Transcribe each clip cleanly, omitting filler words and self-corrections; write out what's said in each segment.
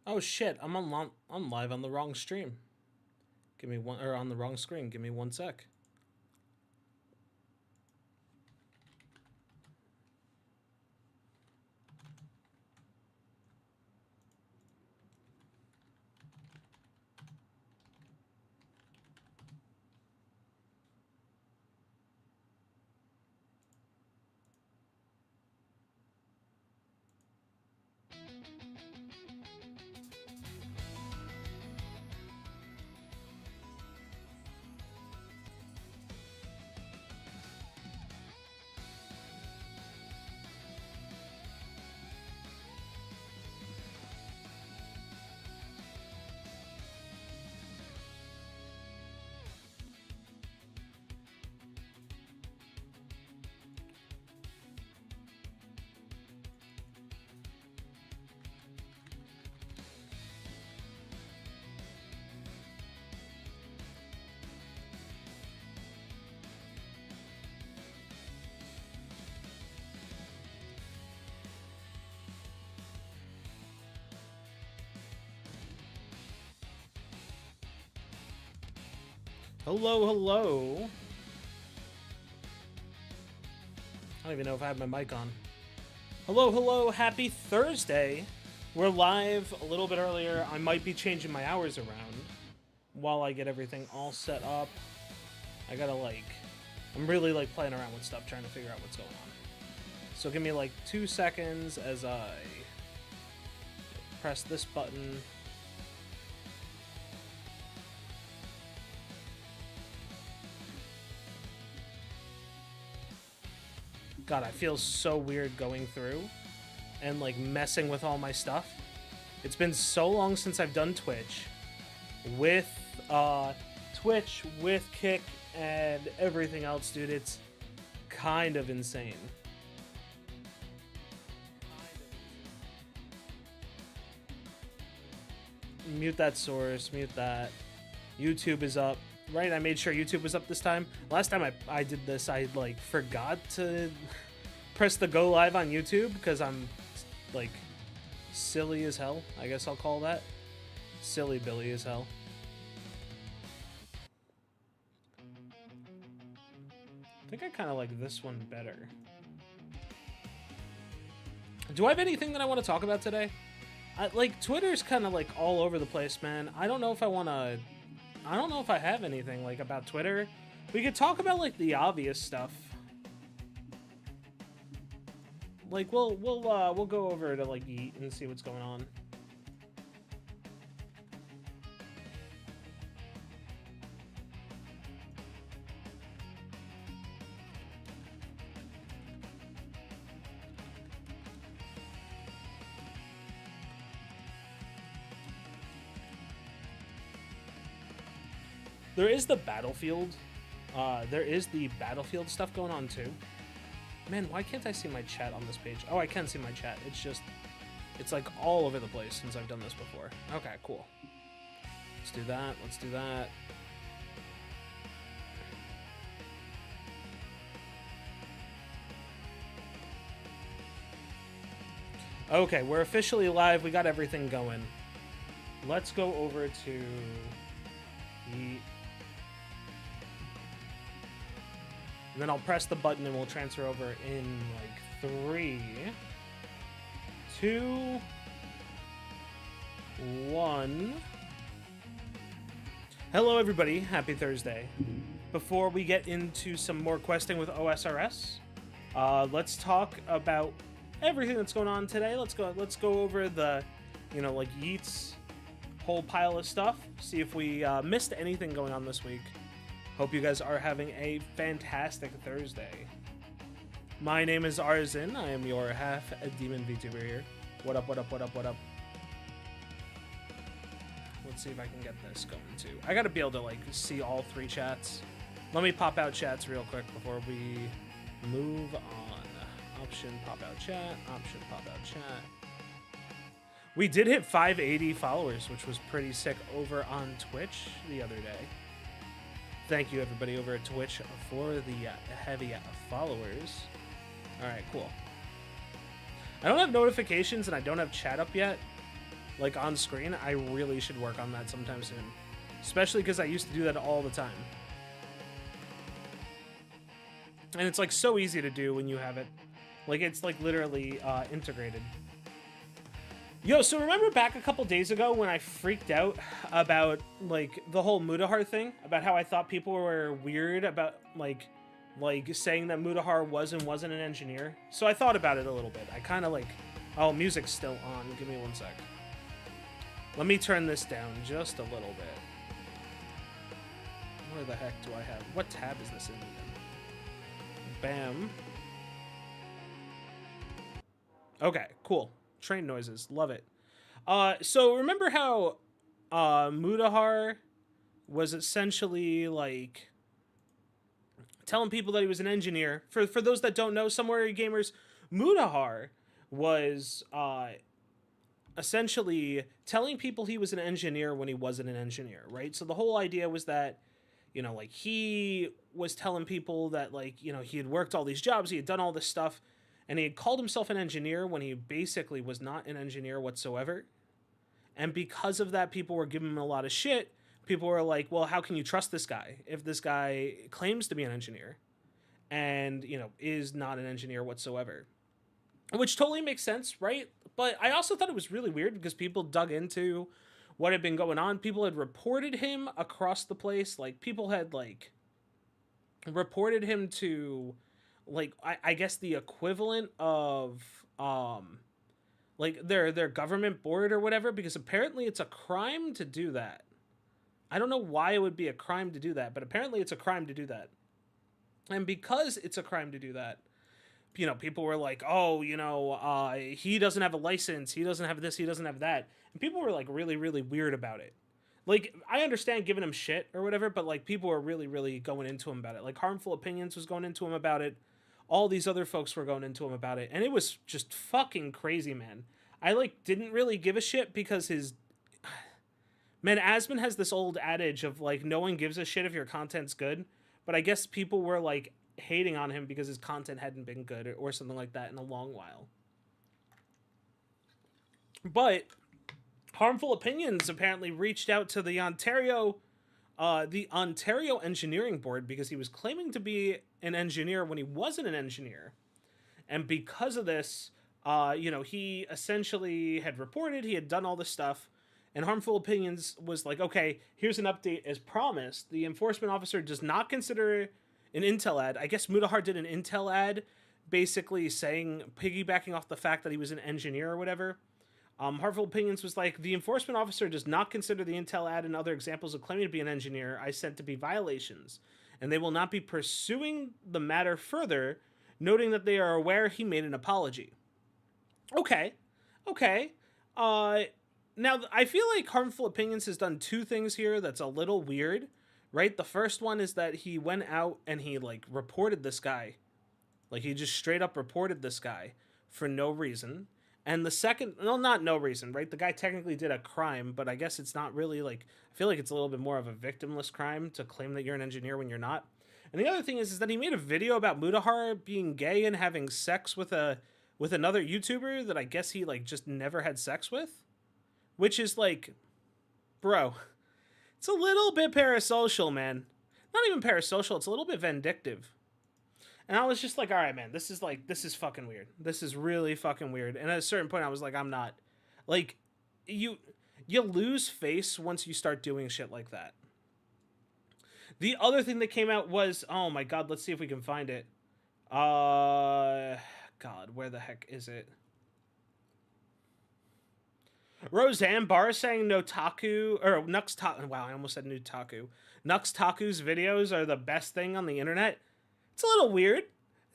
Oh shit! I'm live on the wrong stream. Give me one, or on the wrong screen. Give me 1 sec. Hello, hello. I don't even know if I have my mic on. Hello, hello. Happy Thursday. We're live a little bit earlier. I might be changing my hours around while I get everything all set up. I gotta I'm really playing around with stuff, trying to figure out what's going on. So give me 2 seconds as I press this button. God, I feel so weird going through and messing with all my stuff. It's been so long since I've done Twitch with Kick and everything else, dude. It's kind of insane. Mute that source, mute that. YouTube is up. Right, I made sure YouTube was up this time. Last time I did this, I forgot to press the go live on YouTube because I'm silly as hell. I guess I'll call that silly Billy as hell. I think I kind of like this one better. Do I have anything that I want to talk about today? Twitter's kind of all over the place, man. I don't know if I have anything about Twitter. We could talk about the obvious stuff. We'll go over to eat and see what's going on. There is the Battlefield. There is the Battlefield stuff going on too. Man, why can't I see my chat on this page? Oh, I can see my chat. It's all over the place since I've done this before. Okay, cool. Let's do that. Let's do that. Okay, we're officially live. We got everything going. Let's go over to the... And then I'll press the button and we'll transfer over in 3, 2, 1. Hello everybody, happy Thursday. Before we get into some more questing with OSRS, let's talk about everything that's going on today. Let's go over the, Yeet's whole pile of stuff. See if we missed anything going on this week. Hope you guys are having a fantastic Thursday. My name is Arzin. I am your half-demon VTuber here. What up, what up, what up, what up? Let's see if I can get this going too. I gotta be able to see all 3 chats. Let me pop out chats real quick before we move on. Option, pop out chat. Option, pop out chat. We did hit 580 followers, which was pretty sick over on Twitch the other day. Thank you, everybody, over at Twitch for the heavy followers. All right, cool. I don't have notifications and I don't have chat up yet. like on screen. I really should work on that sometime soon, especially because I used to do that all the time. And it's like so easy to do when you have it. Like it's like literally integrated. Yo, so remember back a couple days ago when I freaked out about like the whole Mutahar thing? About how I thought people were weird about like saying that Mutahar was and wasn't an engineer? So I thought about it a little bit. I kind of like... Oh, music's still on. Give me one sec. Let me turn this down just a little bit. Where the heck do I have... What tab is this in again? Bam. Okay, cool. Train noises. Love it. So remember how Mutahar was essentially like telling people that he was an engineer? For those that don't know, Somewhere Gamers, Mutahar was essentially telling people he was an engineer when he wasn't an engineer, right? So the whole idea was that, you know, like he was telling people that, like, you know, he had worked all these jobs, he had done all this stuff, and he had called himself an engineer when he basically was not an engineer whatsoever. And because of that, people were giving him a lot of shit. People were like, well, how can you trust this guy if this guy claims to be an engineer and, you know, is not an engineer whatsoever? Which totally makes sense, right? But I also thought it was really weird because people dug into what had been going on. People had reported him across the place. Like, people had, like, reported him to... like I guess the equivalent of like their government board or whatever, because apparently it's a crime to do that. I don't know why it would be a crime to do that, but apparently it's a crime to do that. And because it's a crime to do that, you know, people were like, oh, you know, he doesn't have a license, he doesn't have this, he doesn't have that. And people were like really, really weird about it. Like, I understand giving him shit or whatever, but like people were really, really going into him about it. Like Harmful Opinions was going into him about it. All these other folks were going into him about it, and it was just fucking crazy, man. I, like, didn't really give a shit because his... Man, Asmon has this old adage of, like, no one gives a shit if your content's good, but I guess people were, like, hating on him because his content hadn't been good or something like that in a long while. But Harmful Opinions apparently reached out to the Ontario Engineering Board because he was claiming to be an engineer when he wasn't an engineer. And because of this, you know, he essentially had reported, he had done all this stuff, and Harmful Opinions was like, okay, here's an update as promised. The enforcement officer does not consider an Intel ad. I guess Mutahar did an Intel ad basically saying, piggybacking off the fact that he was an engineer or whatever. Harmful Opinions was like, the enforcement officer does not consider the Intel ad and other examples of claiming to be an engineer I sent to be violations, and they will not be pursuing the matter further, noting that they are aware he made an apology. Okay. Now, I feel like Harmful Opinions has done two things here that's a little weird, right? The first one is that he went out and he, like, reported this guy. Like, he just straight up reported this guy for no reason. And the second, well, not no reason, right? The guy technically did a crime, but I guess it's not really like, I feel like it's a little bit more of a victimless crime to claim that you're an engineer when you're not. And the other thing is that he made a video about Mutahar being gay and having sex with another YouTuber that I guess he like just never had sex with, which is like, bro, it's a little bit parasocial, man. Not even parasocial, it's a little bit vindictive. And I was just like, all right, man, this is fucking weird. This is really fucking weird. And at a certain point, I was like, I'm not. Like, you lose face once you start doing shit like that. The other thing that came out was, oh my god, let's see if we can find it. God, where the heck is it? Roseanne Barr saying Notaku, or Nuxtaku, wow, I almost said Nutaku. Nuxtaku's videos are the best thing on the internet. It's a little weird.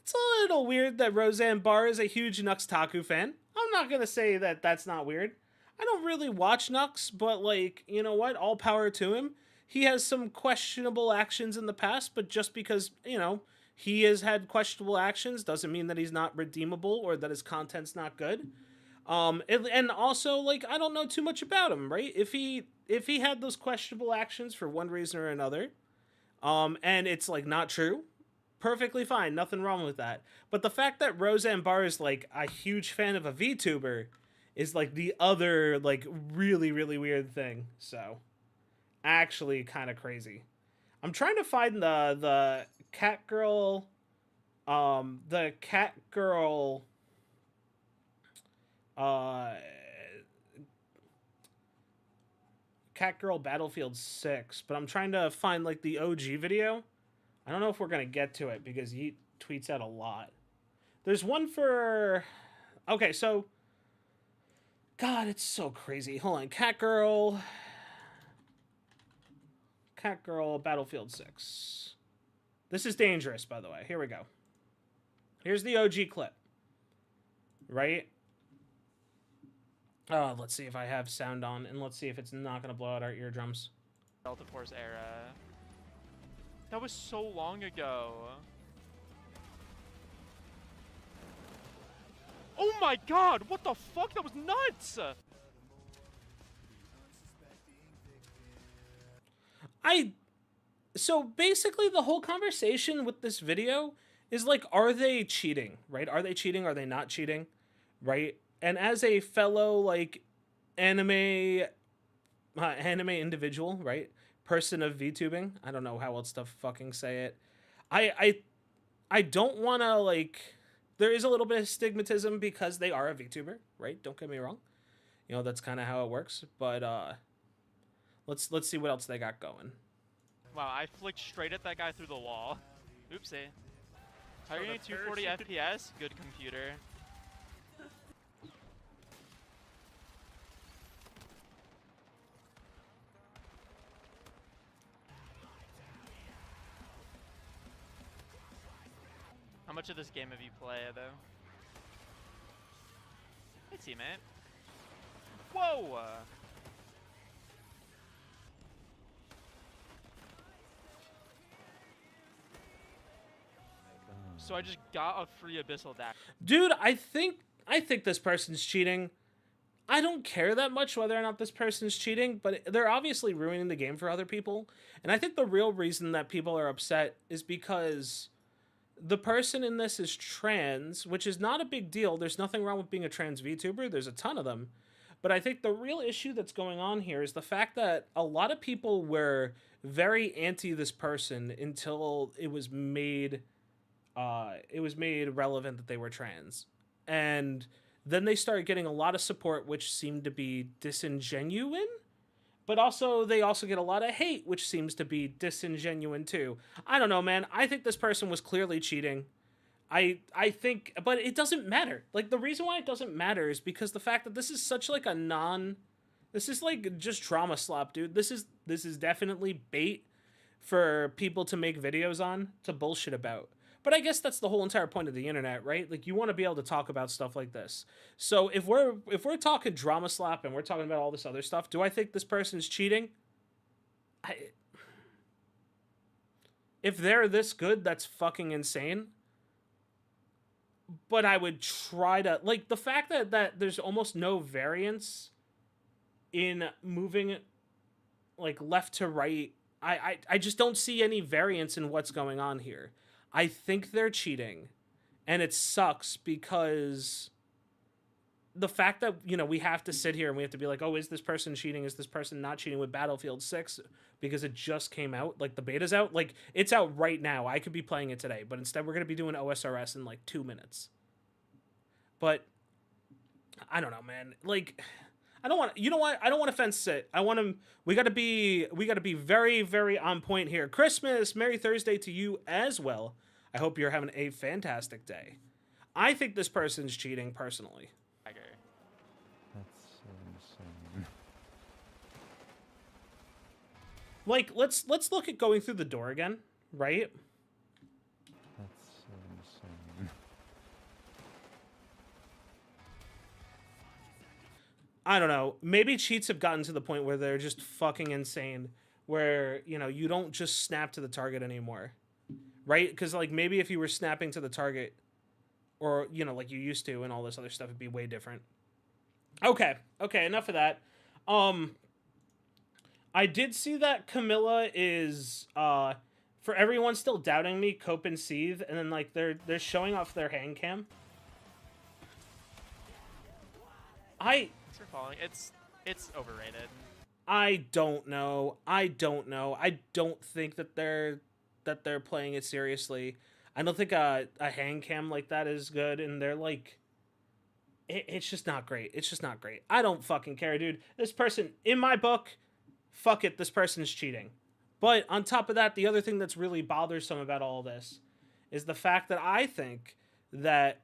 It's a little weird that Roseanne Barr is a huge Nuxtaku fan. I'm not going to say that that's not weird. I don't really watch Nux, but, like, you know what? All power to him. He has some questionable actions in the past, but just because, you know, he has had questionable actions doesn't mean that he's not redeemable or that his content's not good. And also, like, I don't know too much about him, right? If he had those questionable actions for one reason or another, and it's, like, not true, perfectly fine, nothing wrong with that. But the fact that Roseanne Barr is like a huge fan of a VTuber is like the other like really really weird thing. So actually kind of crazy. I'm trying to find the cat girl the cat girl uh cat girl Battlefield 6, but I'm trying to find like the OG video. I don't know if we're going to get to it because he tweets out a lot. There's one for okay, so God, it's so crazy. Hold on. Cat girl Battlefield 6. This is dangerous, by the way. Here we go. Here's the OG clip. Right? Let's see if I have sound on, and let's see if it's not going to blow out our eardrums. Delta Force era. That was so long ago. Oh my god, what the fuck? That was nuts! So basically the whole conversation with this video is like, are they cheating, right? Are they cheating? Are they not cheating, right? And as a fellow like anime individual, right? Person of VTubing, I don't know how else to fucking say it. I don't want to like. There is a little bit of stigmatism because they are a VTuber, right? Don't get me wrong. You know that's kind of how it works. But let's see what else they got going. Wow, I flicked straight at that guy through the wall. Oopsie. Targeting 240 FPS? Good computer. How much of this game have you played, though? Hey, teammate. Whoa! So I just got a free abyssal dash. Dude, I think this person's cheating. I don't care that much whether or not this person's cheating, but they're obviously ruining the game for other people. And I think the real reason that people are upset is because the person in this is trans, which is not a big deal. There's nothing wrong with being a trans VTuber. There's a ton of them. But I think the real issue that's going on here is the fact that a lot of people were very anti this person until it was made relevant that they were trans. And then they started getting a lot of support, which seemed to be disingenuine. But also, they also get a lot of hate, which seems to be disingenuine too. I don't know, man. I think this person was clearly cheating. I think, but it doesn't matter. Like, the reason why it doesn't matter is because the fact that this is such like this is like just trauma slop, dude. This is definitely bait for people to make videos on, to bullshit about. But I guess that's the whole entire point of the internet, right? Like, you want to be able to talk about stuff like this. So if we're talking drama slap and we're talking about all this other stuff, do I think this person's cheating? If they're this good, that's fucking insane. But I would try to, like, the fact that there's almost no variance in moving like left to right. I just don't see any variance in what's going on here. I think they're cheating, and it sucks because the fact that, you know, we have to sit here and we have to be like, oh, is this person cheating? Is this person not cheating with Battlefield 6 because it just came out? Like, the beta's out. Like, it's out right now. I could be playing it today, but instead we're going to be doing OSRS in like 2 minutes. But I don't know, man. Like, I don't want, you know what? I don't want to fence sit. I want to, we got to be very, very on point here. Christmas, Merry Thursday to you as well. I hope you're having a fantastic day. I think this person's cheating personally. That's so insane. Like, let's look at going through the door again, right? That's so insane. I don't know. Maybe cheats have gotten to the point where they're just fucking insane, where, you know, you don't just snap to the target anymore, right? Because, like, maybe if you were snapping to the target, or, you know, like you used to and all this other stuff, it'd be way different. Okay, enough of that. I did see that Camilla is, for everyone still doubting me, Cope and Seethe, and then, like, they're showing off their hand cam. Thanks for following. It's overrated. I don't know. I don't think that they're playing it seriously. I don't think a hand cam like that is good, and they're like, it's just not great. It's just not great. I don't fucking care, dude. This person, in my book, fuck it, this person's cheating. But on top of that, the other thing that's really bothersome about all this is the fact that I think that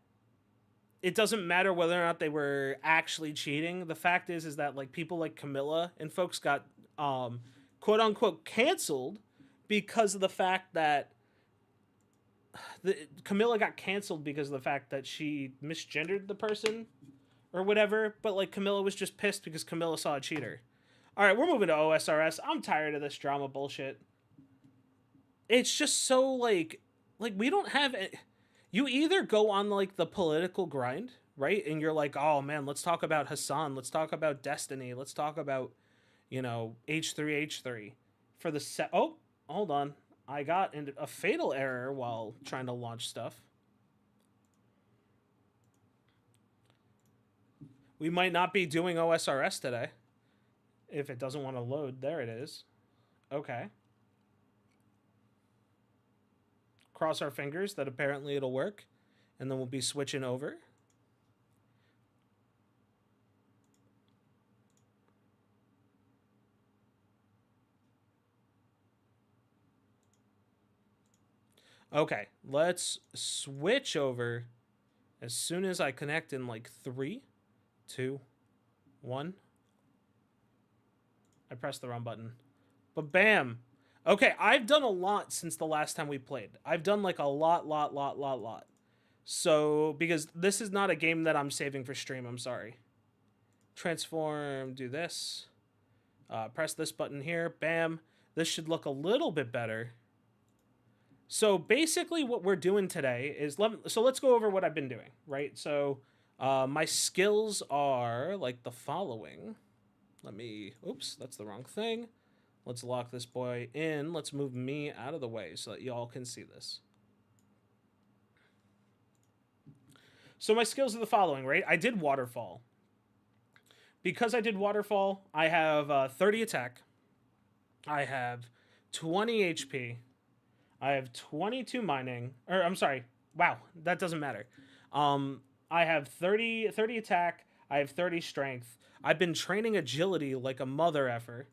it doesn't matter whether or not they were actually cheating. The fact is that like people like Camilla and folks got quote unquote canceled because of the fact that Camilla got canceled because of the fact that she misgendered the person or whatever. But like Camilla was just pissed because Camilla saw a cheater. All right, we're moving to OSRS. I'm tired of this drama bullshit. It's just so like we don't have it. You either go on like the political grind, right? And you're like, oh man, let's talk about Hassan. Let's talk about Destiny. Let's talk about, H3H3 for the set. Oh, hold on. I got a fatal error while trying to launch stuff. We might not be doing OSRS today. If it doesn't want to load, there it is. Okay. Cross our fingers that apparently it'll work. And then we'll be switching over. Okay, let's switch over as soon as I connect in like 3, 2, 1. I pressed the wrong button. But bam. Okay, I've done a lot since the last time we played. I've done like a lot. So, because this is not a game that I'm saving for stream, I'm sorry. Transform, do this. Press this button here, bam. This should look a little bit better. So basically what we're doing today is, let's go over what I've been doing, right? So my skills are like the following. Oops, that's the wrong thing. Let's lock this boy in. Let's move me out of the way so that y'all can see this. So my skills are the following, right? I did Waterfall. Because I did Waterfall, I have 30 attack. I have 20 HP. I have 22 mining. Or, I'm sorry. Wow, that doesn't matter. I have 30 attack. I have 30 strength. I've been training agility like a mother effer.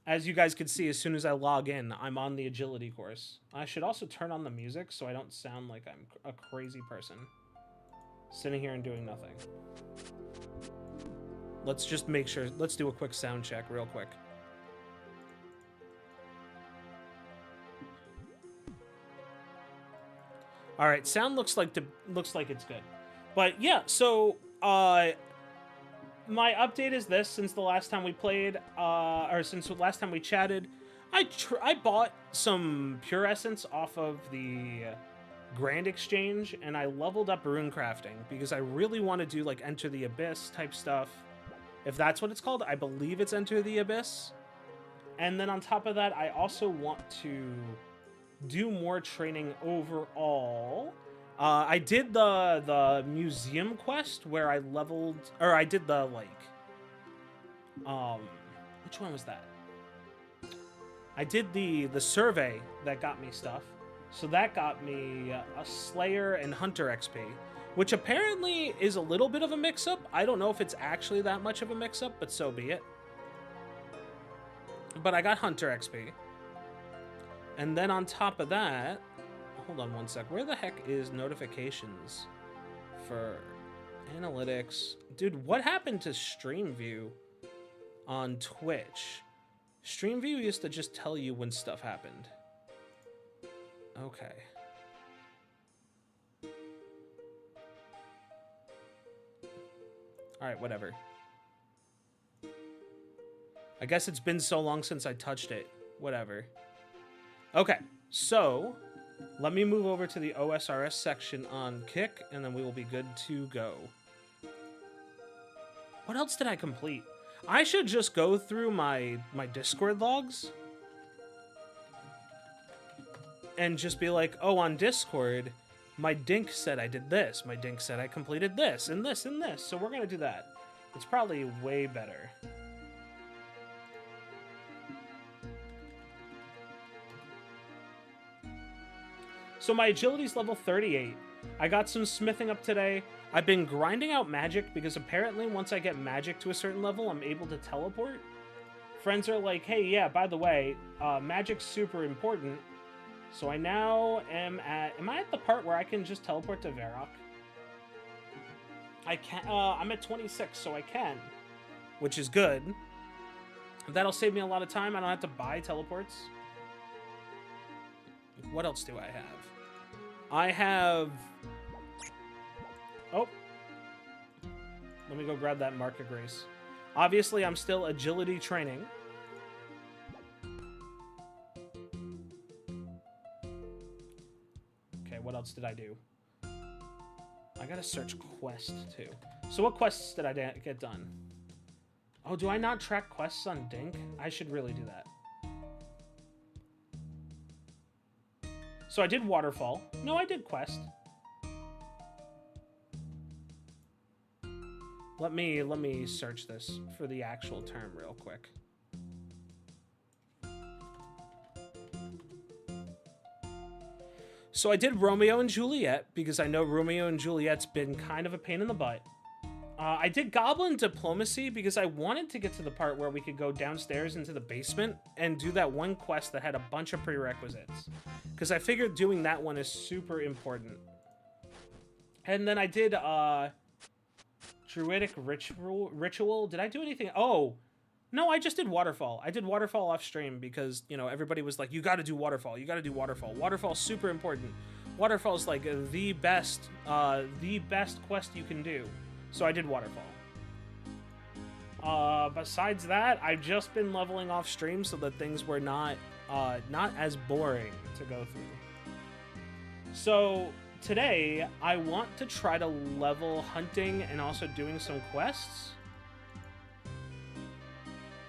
As you guys can see, as soon as I log in, I'm on the agility course. I should also turn on the music so I don't sound like I'm a crazy person. Sitting here and doing nothing. Let's just make sure. Let's do a quick sound check real quick. All right, sound looks like it's good. But yeah, so my update is this. Since the last time we played, or since the last time we chatted, I bought some Pure Essence off of the Grand Exchange, and I leveled up rune crafting because I really want to do like Enter the Abyss type stuff. If that's what it's called, I believe it's Enter the Abyss. And then on top of that, I also want to do more training overall. I did the museum quest where I leveled, or I did the like, which one was that? I did the survey that got me stuff. So that got me a Slayer and Hunter XP, which apparently is a little bit of a mix-up. I don't know if it's actually that much of a mix-up, but so be it. But I got Hunter XP. And then on top of that, hold on one sec. Where the heck is notifications for analytics? Dude, what happened to Stream View on Twitch? Stream View used to just tell you when stuff happened. Okay. Alright, whatever. I guess it's been so long since I touched it. Whatever. Okay, so let me move over to the OSRS section on Kick, and then we will be good to go. What else did I complete? I should just go through my Discord logs and just be like, oh, on Discord, my Dink said I did this. My Dink said I completed this, and this, and this. So we're going to do that. It's probably way better. So my agility's level 38. I got some smithing up today. I've been grinding out magic because apparently once I get magic to a certain level, I'm able to teleport. Friends are like, hey, yeah, by the way, magic's super important. So I now am I at the part where I can just teleport to Varrock? I can, I'm at 26, so I can, which is good. That'll save me a lot of time. I don't have to buy teleports. What else do I have? I have... Oh. Let me go grab that Mark of Grace. Obviously, I'm still agility training. Okay, what else did I do? I gotta search quest, too. So what quests did I get done? Oh, do I not track quests on Dink? I should really do that. So I did Waterfall. No, I did Quest. Let me search this for the actual term real quick. So I did Romeo and Juliet because I know Romeo and Juliet's been kind of a pain in the butt. I did Goblin Diplomacy because I wanted to get to the part where we could go downstairs into the basement and do that one quest that had a bunch of prerequisites. Because I figured doing that one is super important. And then I did Druidic Ritual. Did I do anything? Oh, no, I just did Waterfall. I did Waterfall off stream because, you know, everybody was like, you got to do Waterfall. You got to do Waterfall. Waterfall's super important. Waterfall's like the best quest you can do. So I did Waterfall. Besides that, I've just been leveling off stream so that things were not as boring to go through. So today, I want to try to level hunting and also doing some quests.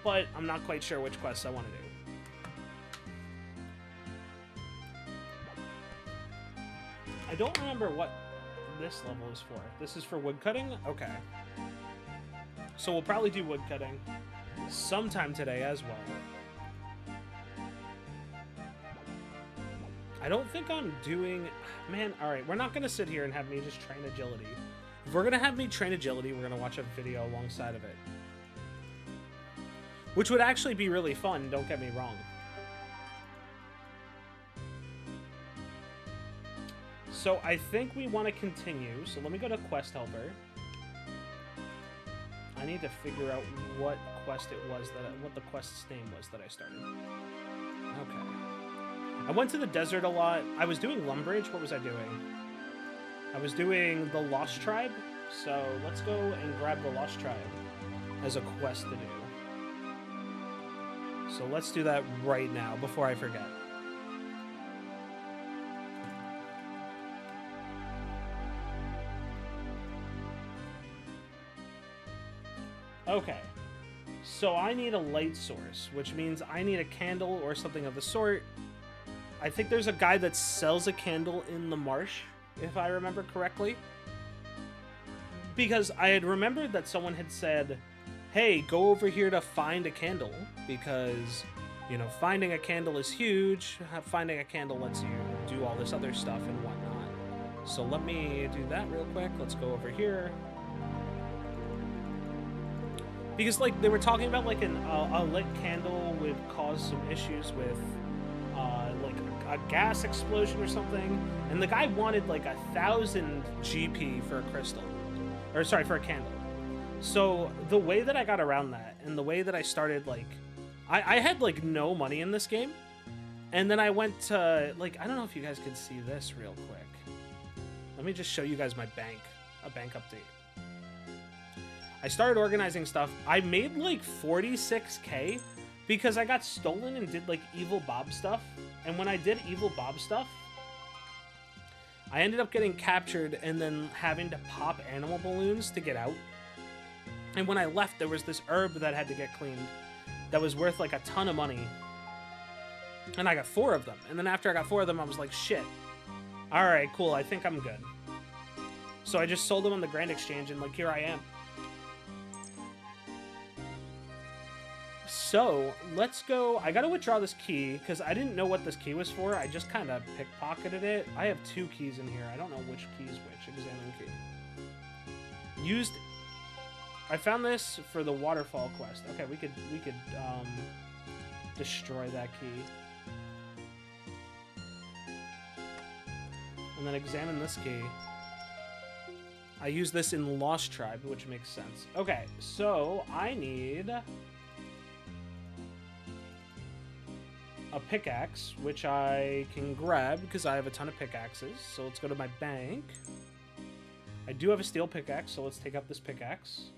But I'm not quite sure which quests I want to do. I don't remember what this level is for. This is for woodcutting? Okay. So we'll probably do woodcutting sometime today as well. I don't think I'm doing... Man, alright, we're not going to sit here and have me just train agility. If we're going to have me train agility, we're going to watch a video alongside of it. Which would actually be really fun, don't get me wrong. So I think we want to continue. So let me go to Quest Helper. I need to figure out what quest it was what the quest's name was that I started. Okay. I went to the desert a lot. I was doing Lumbridge. What was I doing? I was doing the Lost Tribe. So let's go and grab the Lost Tribe as a quest to do. So let's do that right now before I forget. Okay, so I need a light source, which means I need a candle or something of the sort. I think there's a guy that sells a candle in the marsh, if I remember correctly. Because I had remembered that someone had said, hey, go over here to find a candle, because, you know, finding a candle is huge. Finding a candle lets you do all this other stuff and whatnot. So let me do that real quick. Let's go over here. Because, like, they were talking about, like, a lit candle would cause some issues with, like, a gas explosion or something. And the guy wanted, like, 1,000 GP for a crystal. Or, sorry, for a candle. So, the way that I got around that, and the way that I started, like... I had, like, no money in this game. And then I went to, like, I don't know if you guys can see this real quick. Let me just show you guys my bank. A bank update. I started organizing stuff. I made like 46k because I got stolen and did like Evil Bob stuff. And when I did Evil Bob stuff, I ended up getting captured and then having to pop animal balloons to get out. And when I left, there was this herb that had to get cleaned that was worth like a ton of money. And I got 4 of them. And then after I got 4 of them, I was like, shit. All right, cool. I think I'm good. So I just sold them on the Grand Exchange and like, here I am. So let's go. I gotta withdraw this key because I didn't know what this key was for. I just kind of pickpocketed it. I have 2 keys in here. I don't know which key is which. Examine key. Used. I found this for the waterfall quest. Okay, we could destroy that key. And then examine this key. I use this in Lost Tribe, which makes sense. Okay, so I need a pickaxe, which I can grab because I have a ton of pickaxes. So let's go to my bank. I do have a steel pickaxe, so let's take up this pickaxe.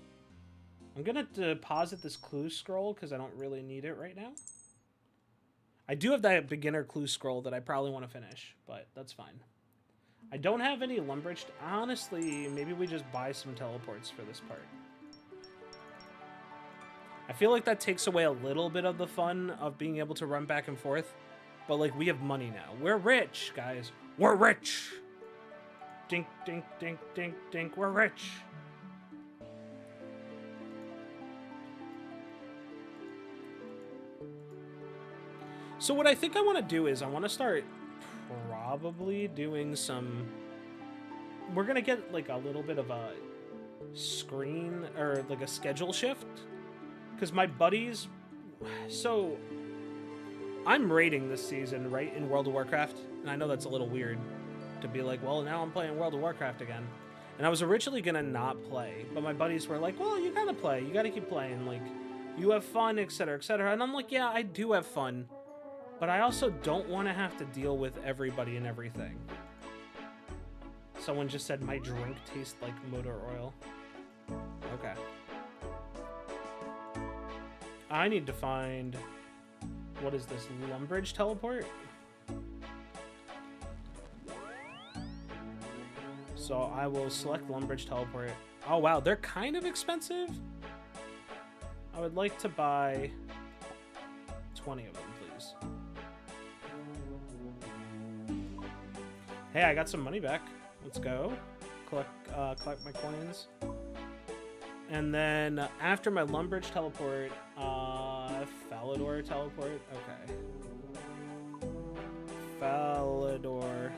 I'm gonna deposit this clue scroll because I don't really need it right now. I do have that beginner clue scroll that I probably want to finish, but that's fine. I don't have any lumberage. Honestly, maybe we just buy some teleports for this part. I feel like that takes away a little bit of the fun of being able to run back and forth. But, like, we have money now. We're rich, guys. We're rich! Dink, dink, dink, dink, dink. We're rich! So what I think I want to do is I want to start probably doing some... We're going to get, like, a little bit of a screen, or, like, a schedule shift. Because my buddies... So, I'm raiding this season, right, in World of Warcraft. And I know that's a little weird to be like, well, now I'm playing World of Warcraft again. And I was originally going to not play. But my buddies were like, well, you gotta play. You gotta keep playing. Like, you have fun, etc., etc. And I'm like, yeah, I do have fun. But I also don't want to have to deal with everybody and everything. Someone just said my drink tastes like motor oil. Okay. I need to find... What is this? Lumbridge teleport? So I will select Lumbridge teleport. Oh wow, they're kind of expensive. I would like to buy 20 of them, please. Hey, I got some money back. Let's go. Collect my coins. And then after my Lumbridge teleport, Falador teleport. Okay. Falador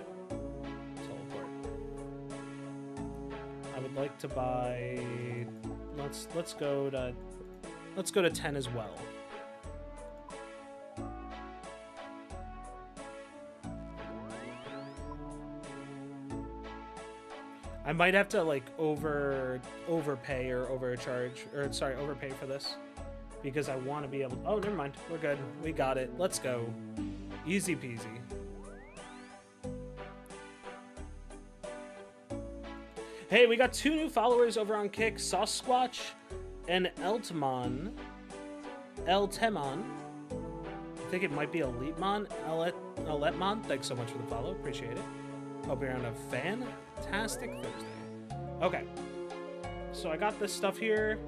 teleport. I would like to buy. Let's go to 10 as well. I might have to like overpay or overcharge, or sorry, overpay for this because I want to be able. Oh, never mind. We're good. We got it. Let's go. Easy peasy. Hey, we got 2 new followers over on Kick, Sasquatch and Eltemon. I think it might be Elitmon. Eletmon. Thanks so much for the follow. Appreciate it. Hope you're on a fantastic Thursday. Okay. So I got this stuff here.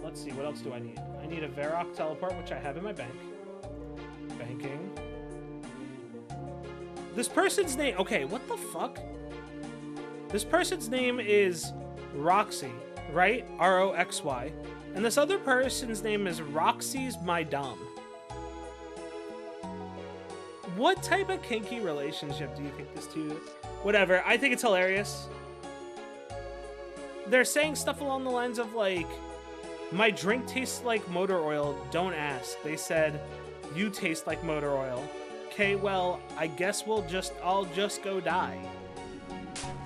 Let's see. What else do I need? I need a Varrock teleport, which I have in my bank. Banking. This person's name... Okay, what the fuck? This person's name is Roxy, right? R-O-X-Y. And this other person's name is Roxy's My Dom. What type of kinky relationship do you think this two... Whatever, I think it's hilarious. They're saying stuff along the lines of like, my drink tastes like motor oil, don't ask. They said, you taste like motor oil. Okay, well, I guess I'll just go die.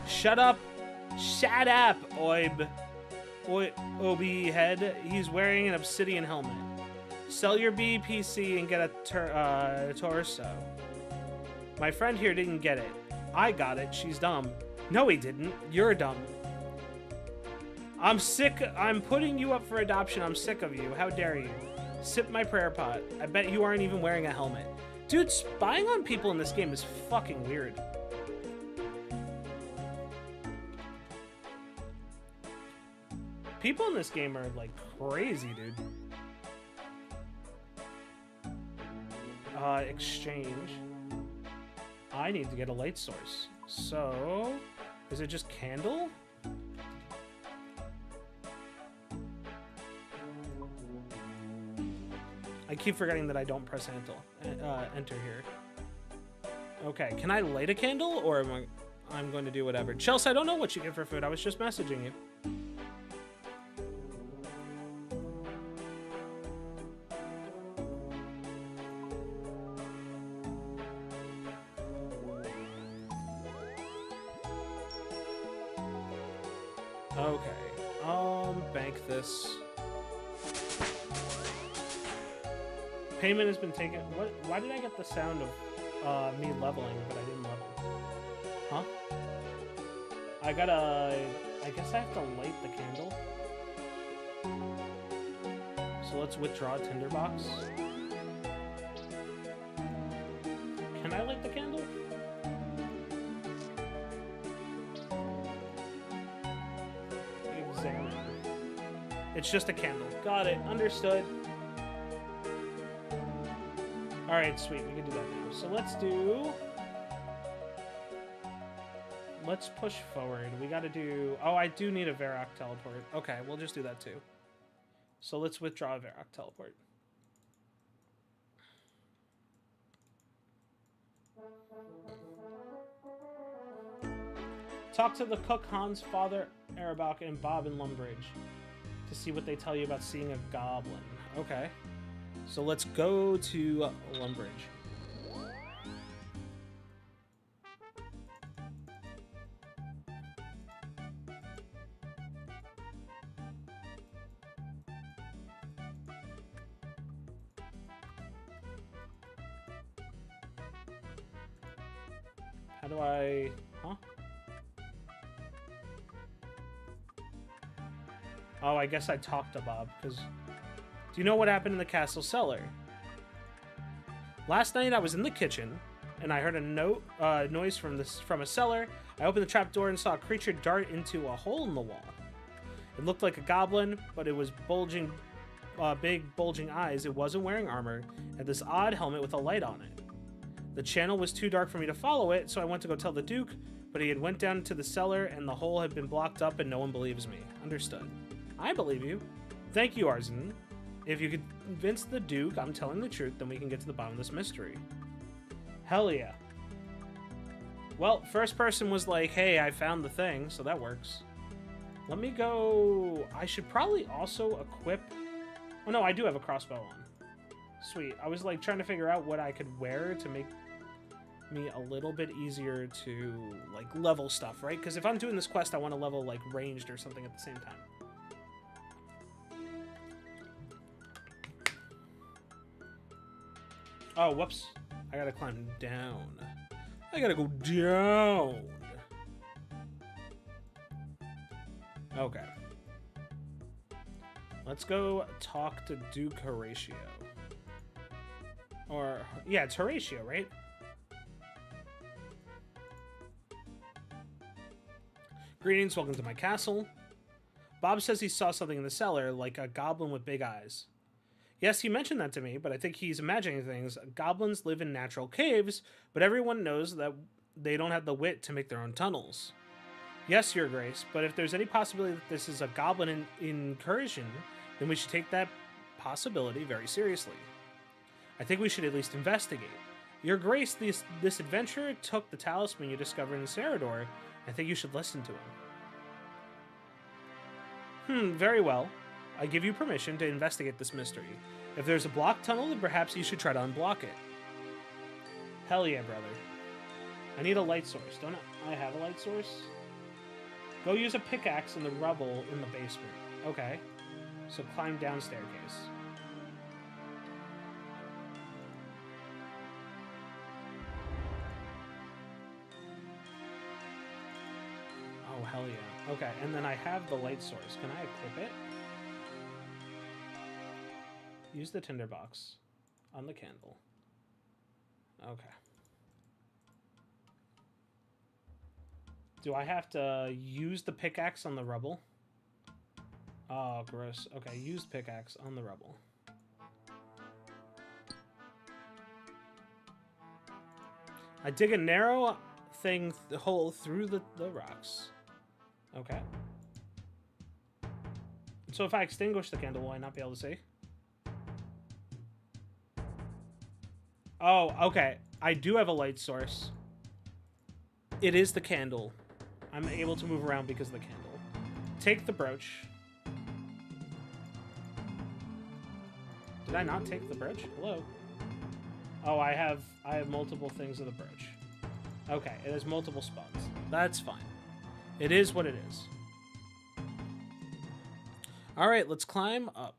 Shut up, Oib. Obi head, he's wearing an obsidian helmet. Sell your BPC and get a torso. My friend here didn't get it. I got it. She's dumb. No, he didn't. You're dumb. I'm sick. I'm putting you up for adoption. I'm sick of you. How dare you? Sip my prayer pot. I bet you aren't even wearing a helmet. Dude, spying on people in this game is fucking weird. People in this game are like crazy, dude. Exchange. I need to get a light source. So, is it just candle? I keep forgetting that I don't press enter here. Okay, can I light a candle, or I'm going to do whatever. Chelsea, I don't know what you get for food. I was just messaging you. Okay, bank this. Payment has been taken. What? Why did I get the sound of me leveling, but I didn't level? Huh? I guess I have to light the candle. So let's withdraw a tinderbox. Can I light the candle? Examine. It's just a candle. Got it. Understood. Alright, sweet. We can do that now. So let's push forward. We gotta do... Oh, I do need a Varrock teleport. Okay, we'll just do that too. So let's withdraw a Varrock teleport. Talk to the cook, Hans, Father, Arabak, and Bob in Lumbridge to see what they tell you about seeing a goblin. Okay. So let's go to Lumbridge. How do I... Huh? Oh, I guess I talked to Bob, because... Do you know what happened in the castle cellar? Last night I was in the kitchen, and I heard a noise from a cellar. I opened the trap door and saw a creature dart into a hole in the wall. It looked like a goblin, but it was bulging, big bulging eyes. It wasn't wearing armor, and this odd helmet with a light on it. The channel was too dark for me to follow it, so I went to go tell the Duke, but he had went down to the cellar, and the hole had been blocked up, and no one believes me. Understood. I believe you. Thank you, Arzin. If you could convince the Duke I'm telling the truth, then we can get to the bottom of this mystery. Hell yeah. Well, first person was like, hey, I found the thing, so that works. Let me go... I should probably also equip... Oh no, I do have a crossbow on. Sweet. I was like trying to figure out what I could wear to make me a little bit easier to like level stuff, right? Because if I'm doing this quest, I want to level like ranged or something at the same time. Oh, whoops. I gotta climb down. I gotta go down. Okay. Let's go talk to Duke Horatio. Or, yeah, it's Horatio, right? Greetings, welcome to my castle. Bob says he saw something in the cellar, like a goblin with big eyes. Yes, he mentioned that to me, but I think he's imagining things. Goblins live in natural caves, but everyone knows that they don't have the wit to make their own tunnels. Yes, Your Grace, but if there's any possibility that this is a goblin incursion, then we should take that possibility very seriously. I think we should at least investigate. Your Grace, this adventurer took the talisman you discovered in Cerador. I think you should listen to him. Very well. I give you permission to investigate this mystery. If there's a blocked tunnel, then perhaps you should try to unblock it. Hell yeah, brother. I need a light source. Don't I have a light source? Go use a pickaxe in the rubble in the basement. Okay. So climb down staircase. Oh, hell yeah. Okay, and then I have the light source. Can I equip it? Use the tinderbox on the candle. Okay. Do I have to use the pickaxe on the rubble? Oh, gross. Okay, use pickaxe on the rubble. I dig a narrow hole through the rocks. Okay. So if I extinguish the candle, will I not be able to see? Oh, okay. I do have a light source. It is the candle. I'm able to move around because of the candle. Take the brooch. Did I not take the brooch? Hello? Oh, I have multiple things of the brooch. Okay, it has multiple spawns. That's fine. It is what it is. All right, let's climb up.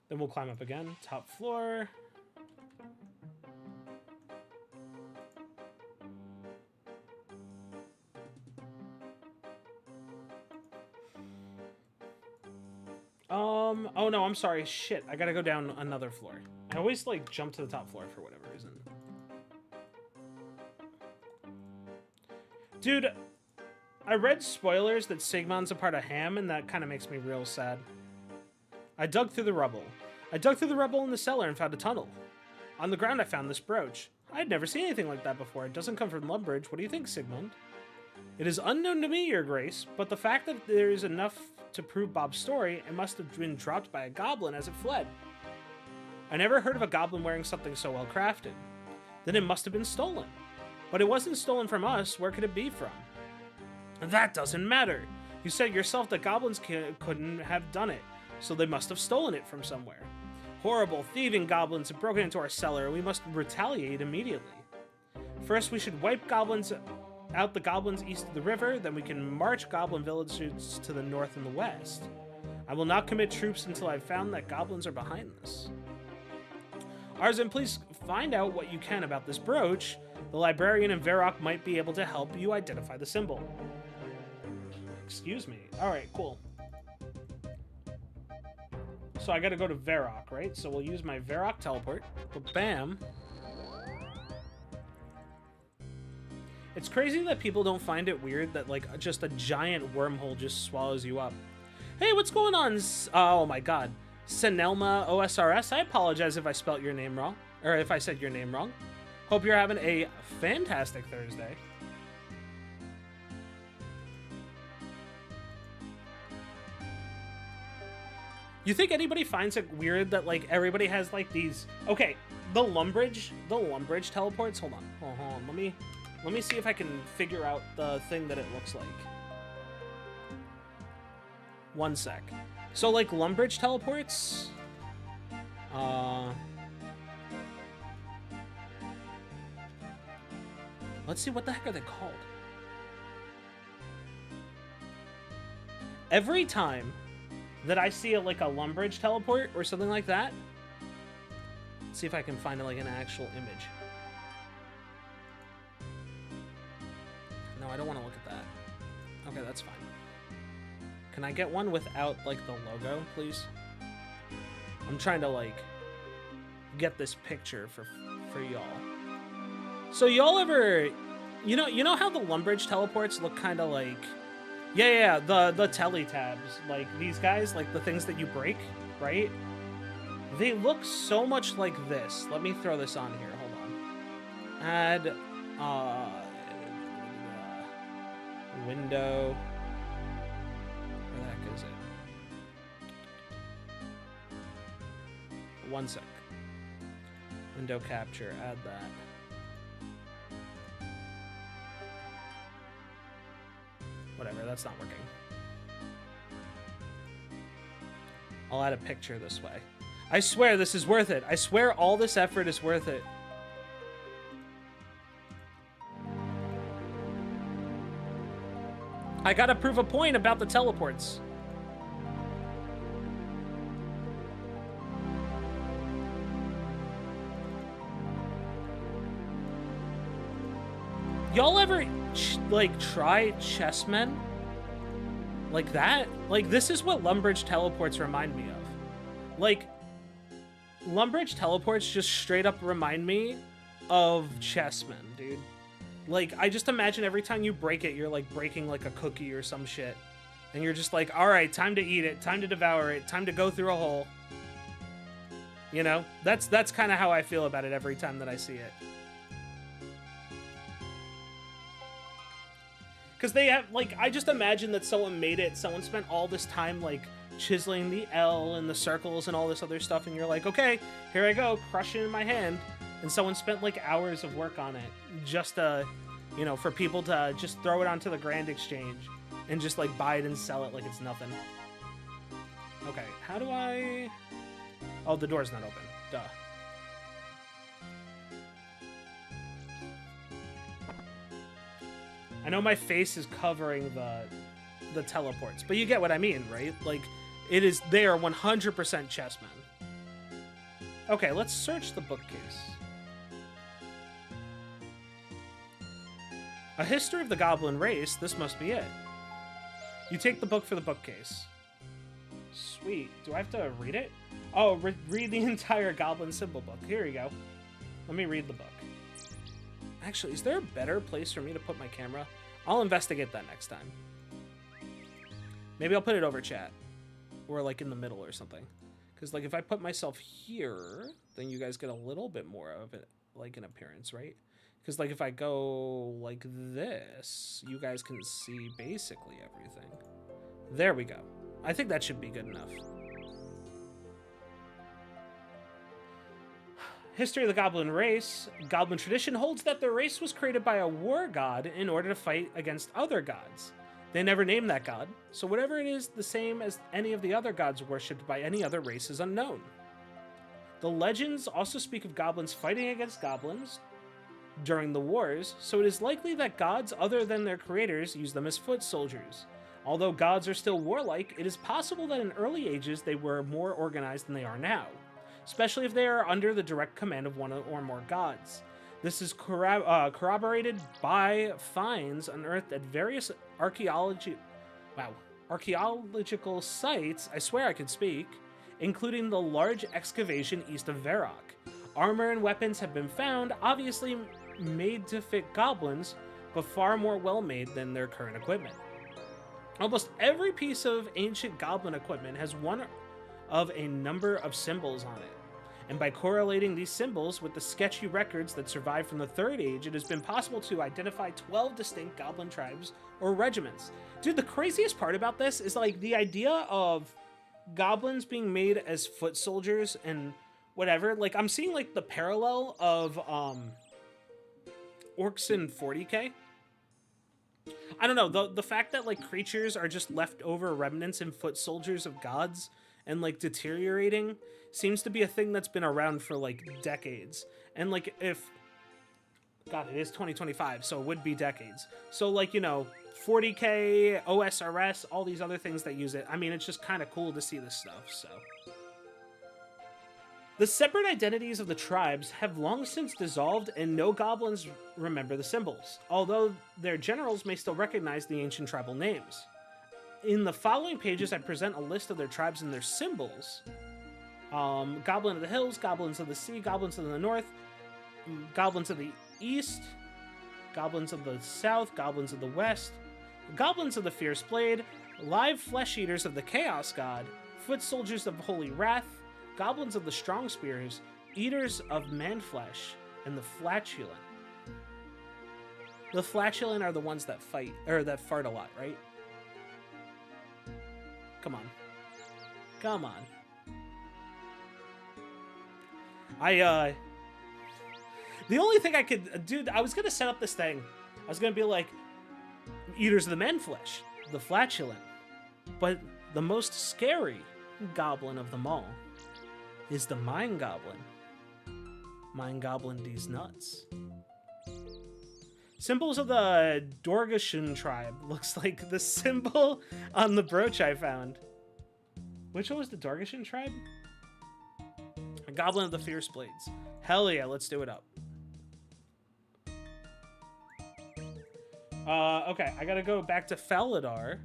Then we'll climb up again. Top floor. Oh no, I'm sorry. Shit, I gotta go down another floor. I always, like, jump to the top floor for whatever reason. Dude, I read spoilers that Sigmund's a part of Ham, and that kind of makes me real sad. I dug through the rubble. I dug through the rubble in the cellar and found a tunnel. On the ground, I found this brooch. I had never seen anything like that before. It doesn't come from Lumbridge. What do you think, Sigmund? It is unknown to me, Your Grace, but the fact that there is enough to prove Bob's story, it must have been dropped by a goblin as it fled. I never heard of a goblin wearing something so well crafted. Then it must have been stolen. But it wasn't stolen from us. Where could it be from? That doesn't matter. You said yourself that goblins couldn't have done it, so they must have stolen it from somewhere. Horrible, thieving goblins have broken into our cellar, and we must retaliate immediately. First, we should wipe out the goblins east of the river, then we can march goblin villages to the north and the west. I will not commit troops until I've found that goblins are behind this. Arzen, please find out what you can about this brooch. The librarian and Varrock might be able to help you identify the symbol. Excuse me. Alright, cool. So I gotta go to Varrock, right? So we'll use my Varrock teleport. But bam. It's crazy that people don't find it weird that, like, just a giant wormhole just swallows you up. Hey, what's going on? Oh my god. Senelma OSRS, I apologize if I spelt your name wrong. Or if I said your name wrong. Hope you're having a fantastic Thursday. You think anybody finds it weird that, like, everybody has, like, these... Okay, the Lumbridge teleports. Hold on. Hold on. Let me see if I can figure out the thing that it looks like. One sec. So, like, Lumbridge teleports... Let's see, what the heck are they called? Every time that I see like a Lumbridge teleport or something like that, let's see if I can find like an actual image. No, I don't want to look at that. Okay, that's fine. Can I get one without like the logo, please? I'm trying to like get this picture for y'all. So y'all ever, you know how the Lumbridge teleports look kind of like, yeah, the teletabs, like these guys, like the things that you break, right? They look so much like this. Let me throw this on here. Hold on. Add, window. Where the heck is it? One sec. Window capture. Add that. Whatever, that's not working. I'll add a picture this way. I swear this is worth it. I swear all this effort is worth it. I gotta prove a point about the teleports. Y'all ever like try chessmen like that? Like, this is what Lumbridge teleports remind me of. Like, Lumbridge teleports just straight up remind me of chessmen, dude. Like, I just imagine every time you break it, you're like breaking like a cookie or some shit, and you're just like, all right, time to eat it, time to devour it, time to go through a hole. You know, that's kind of how I feel about it every time that I see it. Because they have, like, I just imagine that someone made it, someone spent all this time, like, chiseling the L and the circles and all this other stuff, and you're like, okay, here I go, crush it in my hand. And someone spent, like, hours of work on it, just, you know, for people to just throw it onto the Grand Exchange and just, like, buy it and sell it like it's nothing. Okay, how do I... Oh, the door's not open. Duh. I know my face is covering the teleports, but you get what I mean, right? Like, it is, they are 100% chessmen. Okay, let's search the bookcase. A history of the goblin race, this must be it. You take the book for the bookcase. Sweet. Do I have to read it? Oh, read the entire goblin symbol book. Here you go. Let me read the book. Actually, is there a better place for me to put my camera? I'll investigate that next time. Maybe I'll put it over chat. Or, like, in the middle or something. Because, like, if I put myself here, then you guys get a little bit more of it, like, an appearance, right? Because, like, if I go like this, you guys can see basically everything. There we go. I think that should be good enough. History of the goblin race. Goblin tradition holds that the race was created by a war god in order to fight against other gods. They never named that god, so whatever it is, the same as any of the other gods worshipped by any other race is unknown. The legends also speak of goblins fighting against goblins during the wars, so it is likely that gods other than their creators use them as foot soldiers. Although gods are still warlike, it is possible that in early ages they were more organized than they are now, especially if they are under the direct command of one or more gods. This is corroborated by finds unearthed at various archaeological sites, I swear I can speak, including the large excavation east of Varrock. Armor and weapons have been found, obviously made to fit goblins, but far more well-made than their current equipment. Almost every piece of ancient goblin equipment has one of a number of symbols on it. And by correlating these symbols with the sketchy records that survive from the Third Age, it has been possible to identify 12 distinct goblin tribes or regiments. Dude, the craziest part about this is, like, the idea of goblins being made as foot soldiers and whatever. Like, I'm seeing, like, the parallel of orcs in 40k. I don't know, the fact that, like, creatures are just leftover remnants and foot soldiers of gods and, like, deteriorating seems to be a thing that's been around for, like, decades. And, like, if... God, it is 2025, so it would be decades. So, like, you know, 40k, OSRS, all these other things that use it. I mean, it's just kind of cool to see this stuff, so... The separate identities of the tribes have long since dissolved, and no goblins remember the symbols, although their generals may still recognize the ancient tribal names. In the following pages, I present a list of their tribes and their symbols. Goblin of the Hills, Goblins of the Sea, Goblins of the North, Goblins of the East, Goblins of the South, Goblins of the West, Goblins of the Fierce Blade, Live Flesh Eaters of the Chaos God, Foot Soldiers of Holy Wrath, Goblins of the Strong Spears, Eaters of Man-Flesh, and the Flatulent. The Flatulent are the ones that fight, or that fart a lot, right? Come on. Come on. The only thing I could... Dude, I was going to set up this thing. I was going to be like, Eaters of the Man-Flesh, the Flatulent. But the most scary goblin of them all is the Mind Goblin. Mind Goblin these nuts. Symbols of the Dorgashin tribe. Looks like the symbol on the brooch I found. Which one was the Dorgashin tribe? A Goblin of the Fierce Blades. Hell yeah, let's do it up. Okay, I gotta go back to Faladar.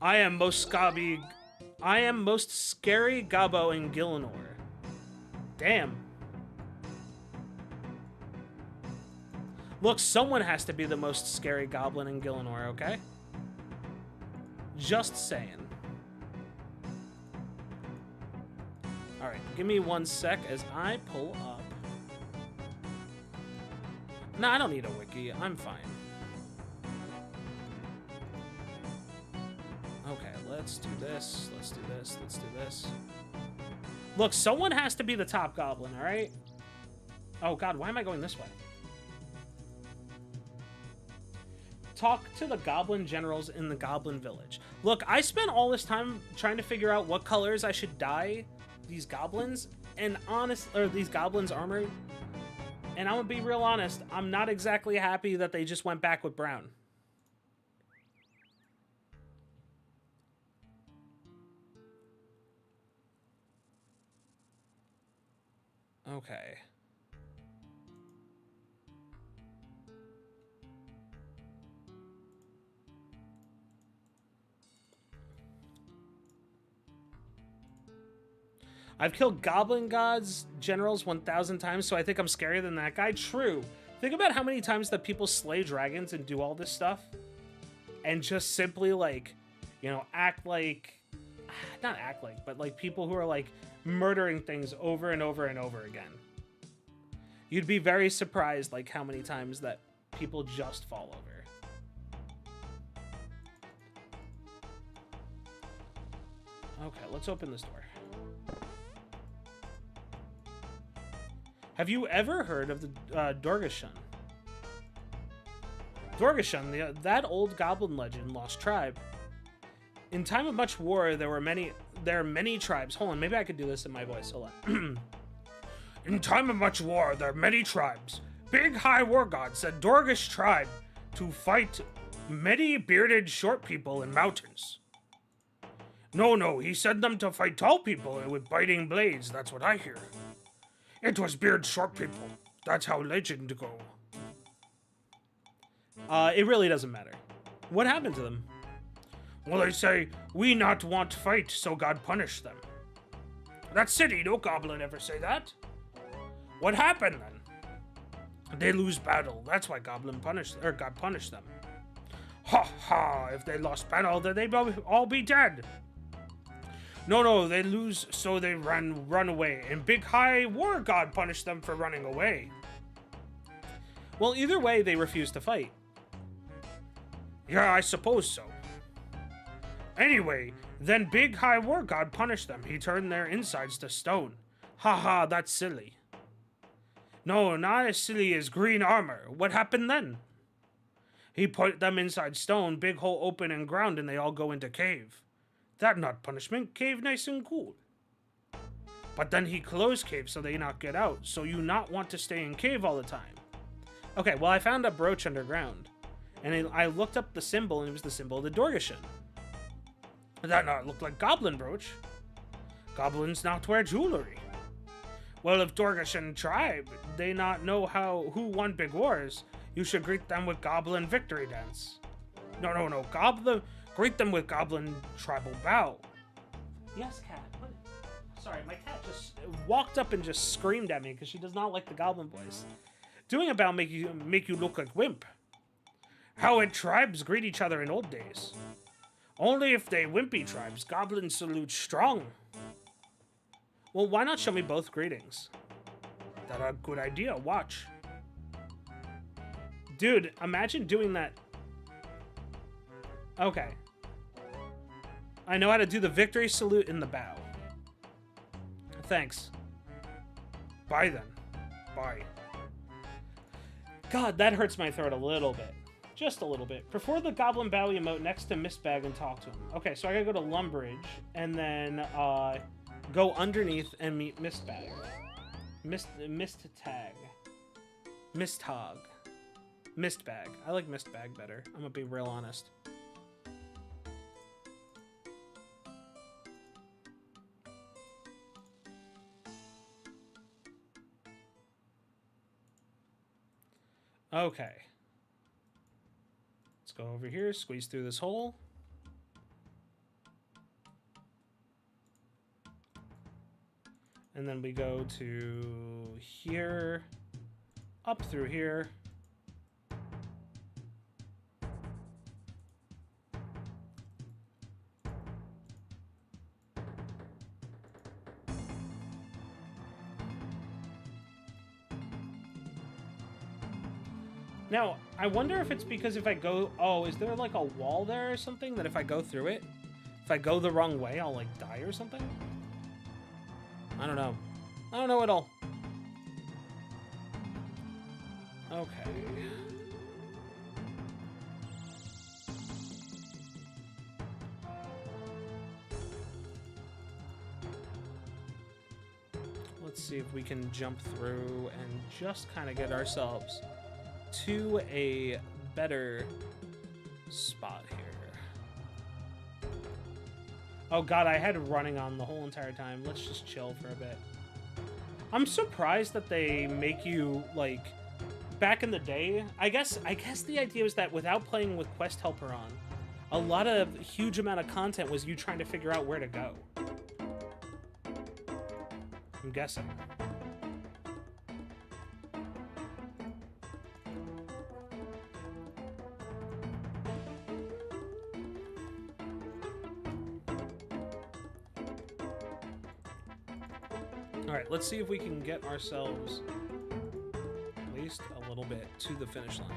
I am most scary Gobbo in Gillinor. Damn. Look, someone has to be the most scary goblin in Gillinor, okay? Just saying. Alright, give me 1 sec as I pull up. Nah, I don't need a wiki. I'm fine. let's do this. Let's do this. Let's do this. Look, someone has to be the top goblin, all right? Oh, God, why am I going this way? Talk to the goblin generals in the goblin village. Look, I spent all this time trying to figure out what colors I should dye these goblins, and these goblins' armor. And I'm gonna be real honest, I'm not exactly happy that they just went back with brown. Okay. I've killed Goblin Gods generals 1,000 times, so I think I'm scarier than that guy. True. Think about how many times that people slay dragons and do all this stuff. And just simply, like, you know, act like... Not act like, but like people who are, like, murdering things over and over and over again. You'd be very surprised, like, how many times that people just fall over. Okay, let's open this door. Have you ever heard of the Dorgashun? Dorgashun, that old goblin legend, lost tribe. In time of much war, there are many tribes. Hold on, maybe I could do this in my voice. Hold on. In time of much war, there are many tribes. Big high war god sent Dorgish tribe to fight many bearded short people in mountains. No, he sent them to fight tall people with biting blades. That's what I hear. It was beard short people. That's how legend go. It really doesn't matter. What happened to them? Well, they say, we not want fight, so God punish them. That's silly, no goblin ever say that. What happened then? They lose battle. That's why God punished them. Ha ha! If they lost battle, then they'd all be dead. No, they lose, so they run away, and Big High War God punished them for running away. Well, either way, they refuse to fight. Yeah, I suppose so. Anyway, then Big High War God punished them. He turned their insides to stone. Ha, that's silly. No, not as silly as green armor. What happened then? He put them inside stone, big hole open in ground, and they all go into cave. That not punishment, cave nice and cool. But then he closed cave so they not get out, so you not want to stay in cave all the time. Okay, well I found a brooch underground, and I looked up the symbol, and it was the symbol of the Dorgashun. That not look like goblin brooch. Goblins not wear jewelry. Well, if Dorgashun tribe, they not know who won big wars, you should greet them with goblin victory dance. No, greet them with goblin tribal bow. Yes, cat. What? Sorry, my cat just walked up and just screamed at me because she does not like the goblin voice. Doing a bow make you look like wimp. How would tribes greet each other in old days? Only if they wimpy tribes, goblins salute strong. Well, why not show me both greetings? That's a good idea. Watch. Dude, imagine doing that. Okay. I know how to do the victory salute in the bow. Thanks. Bye then. Bye. God, that hurts my throat a little bit. Just a little bit. Perform the goblin bow emote next to Mistbag and talk to him. Okay, so I gotta go to Lumbridge and then go underneath and meet Mistbag. Misttag. Misthog. Mistbag. I like Mistbag better. I'm gonna be real honest. Okay. Let's go over here, squeeze through this hole. And then we go to here, up through here. Now, I wonder if it's because if I go... Oh, is there like a wall there or something that if I go through it, if I go the wrong way, I'll, like, die or something? I don't know. I don't know at all. Okay. Let's see if we can jump through and just kind of get ourselves to a better spot here. Oh god, I had running on the whole entire time. Let's just chill for a bit. I'm surprised that they make you, like, back in the day, I guess the idea was that without playing with Quest Helper on, a lot of huge amount of content was you trying to figure out where to go. I'm guessing. Alright, let's see if we can get ourselves at least a little bit to the finish line.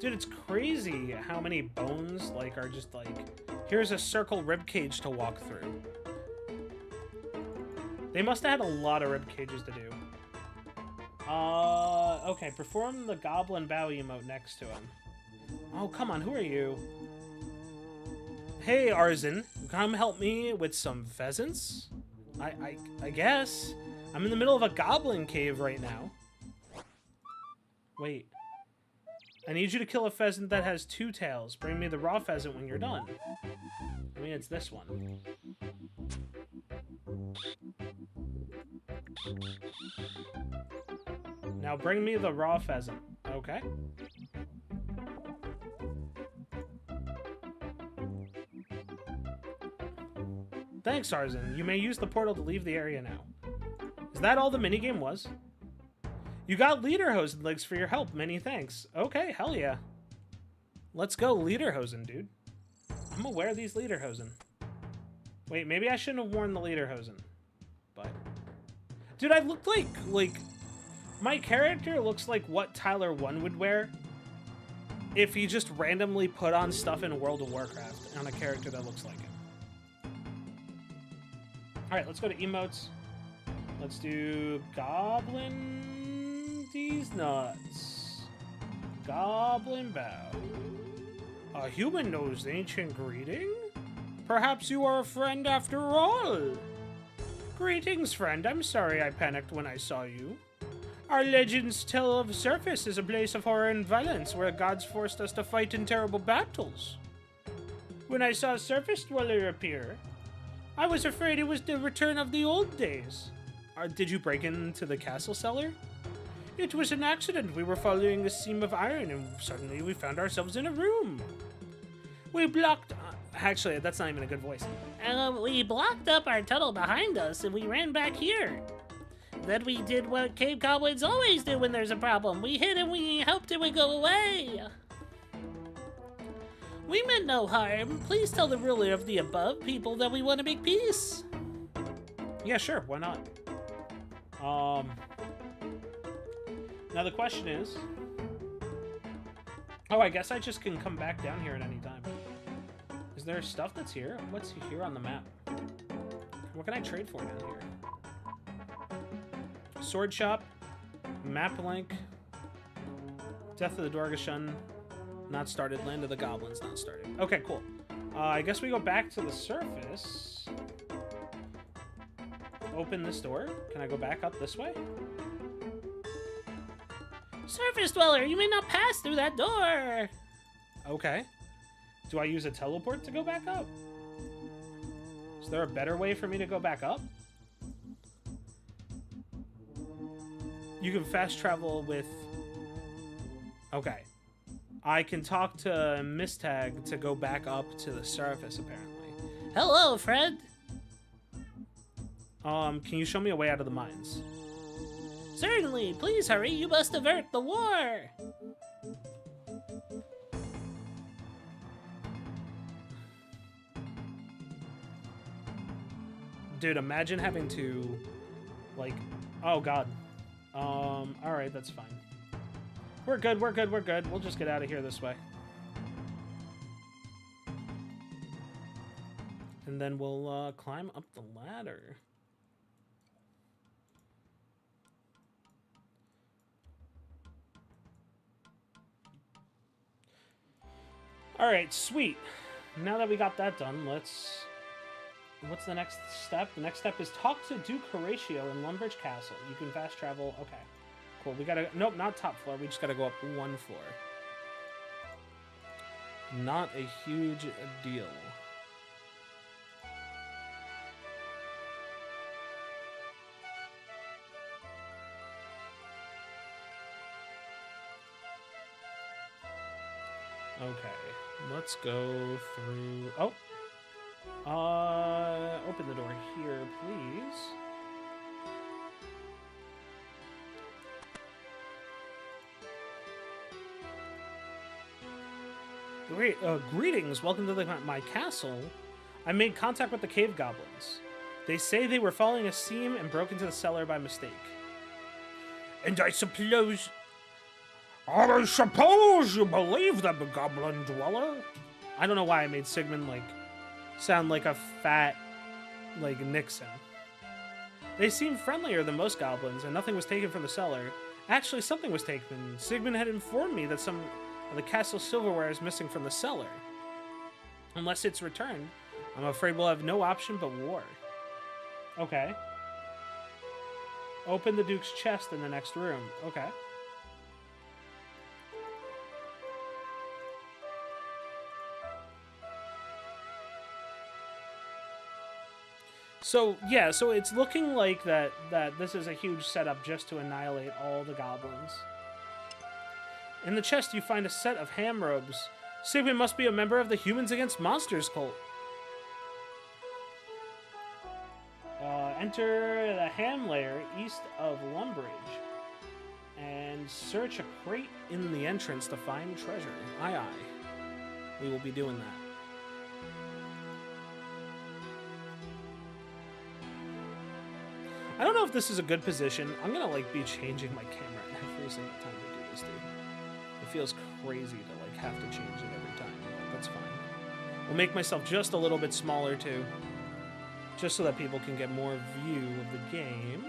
Dude, it's crazy how many bones, like, are just like, here's a circle rib cage to walk through. They must have had a lot of rib cages to do. Okay, perform the goblin bow emote next to him. Oh, come on, who are you? Hey, Arzen, come help me with some pheasants? I guess. I'm in the middle of a goblin cave right now. Wait. I need you to kill a pheasant that has 2 tails. Bring me the raw pheasant when you're done. I mean, it's this one. Now bring me the raw pheasant. Okay. Thanks, Arzen. You may use the portal to leave the area now. Is that all the minigame was? You got Lederhosen legs for your help. Many thanks. Okay, hell yeah. Let's go Lederhosen, dude. I'm gonna wear these Lederhosen. Wait, maybe I shouldn't have worn the Lederhosen. But... dude, I look like... my character looks like what Tyler 1 would wear if he just randomly put on stuff in World of Warcraft on a character that looks like him. Alright, let's go to emotes. Let's do Goblin... these nuts. Goblin bow. A human knows ancient greeting? Perhaps you are a friend after all. Greetings, friend. I'm sorry I panicked when I saw you. Our legends tell of Surface as a place of horror and violence where gods forced us to fight in terrible battles. When I saw Surface Dweller appear, I was afraid it was the return of the old days. Did you break into the castle cellar? It was an accident. We were following a seam of iron and suddenly we found ourselves in a room. We blocked... actually, that's not even a good voice. We blocked up our tunnel behind us and we ran back here. Then we did what cave goblins always do when there's a problem. We hid and we hoped it would go away. We meant no harm. Please tell the ruler of the above people that we want to make peace. Yeah, sure. Why not? Now the question is... oh, I guess I just can come back down here at any time. Is there stuff that's here? What's here on the map? What can I trade for down here? Sword shop, map link, Death of the Dorgashun, not started, Land of the Goblins, not started. Okay, cool. I guess we go back to the surface. Open this door. Can I go back up this way? Surface Dweller, you may not pass through that door. Okay. Do I use a teleport to go back up? Is there a better way for me to go back up? You can fast travel with... okay. I can talk to Mistag to go back up to the surface, apparently. Hello, friend! Can you show me a way out of the mines? Certainly! Please hurry! You must avert the war! Dude, imagine having to, like, oh god. Alright, that's fine. We're good, we're good, we're good. We'll just get out of here this way. And then we'll, climb up the ladder. Alright, sweet. Now that we got that done, let's... What's the next step? The next step is talk to Duke Horatio in Lumbridge Castle. You can fast travel. Okay. Cool. We gotta... Nope, not top floor. We just gotta go up one floor. Not a huge deal. Okay. Let's go through... Oh! Open the door here, please. Greetings, welcome to my castle. I made contact with the cave goblins. They say they were following a seam and broke into the cellar by mistake. And I suppose you believe them, goblin dweller? I don't know why I made Sigmund, like, sound like a fat, like, Nixon. They seem friendlier than most goblins, and nothing was taken from the cellar. Actually, something was taken. Sigmund had informed me that some of the castle's silverware is missing from the cellar. Unless it's returned, I'm afraid we'll have no option but war. Okay. Open the Duke's chest in the next room. Okay. So, yeah, so it's looking like that this is a huge setup just to annihilate all the goblins. In the chest, you find a set of ham robes. Sigmund must be a member of the Humans Against Monsters cult. Enter the ham lair east of Lumbridge and search a crate in the entrance to find treasure. Aye, aye. We will be doing that. I don't know if this is a good position. I'm gonna, like, be changing my camera every single time we do this, dude. It feels crazy to, like, have to change it every time. But that's fine. I'll make myself just a little bit smaller, too. Just so that people can get more view of the game.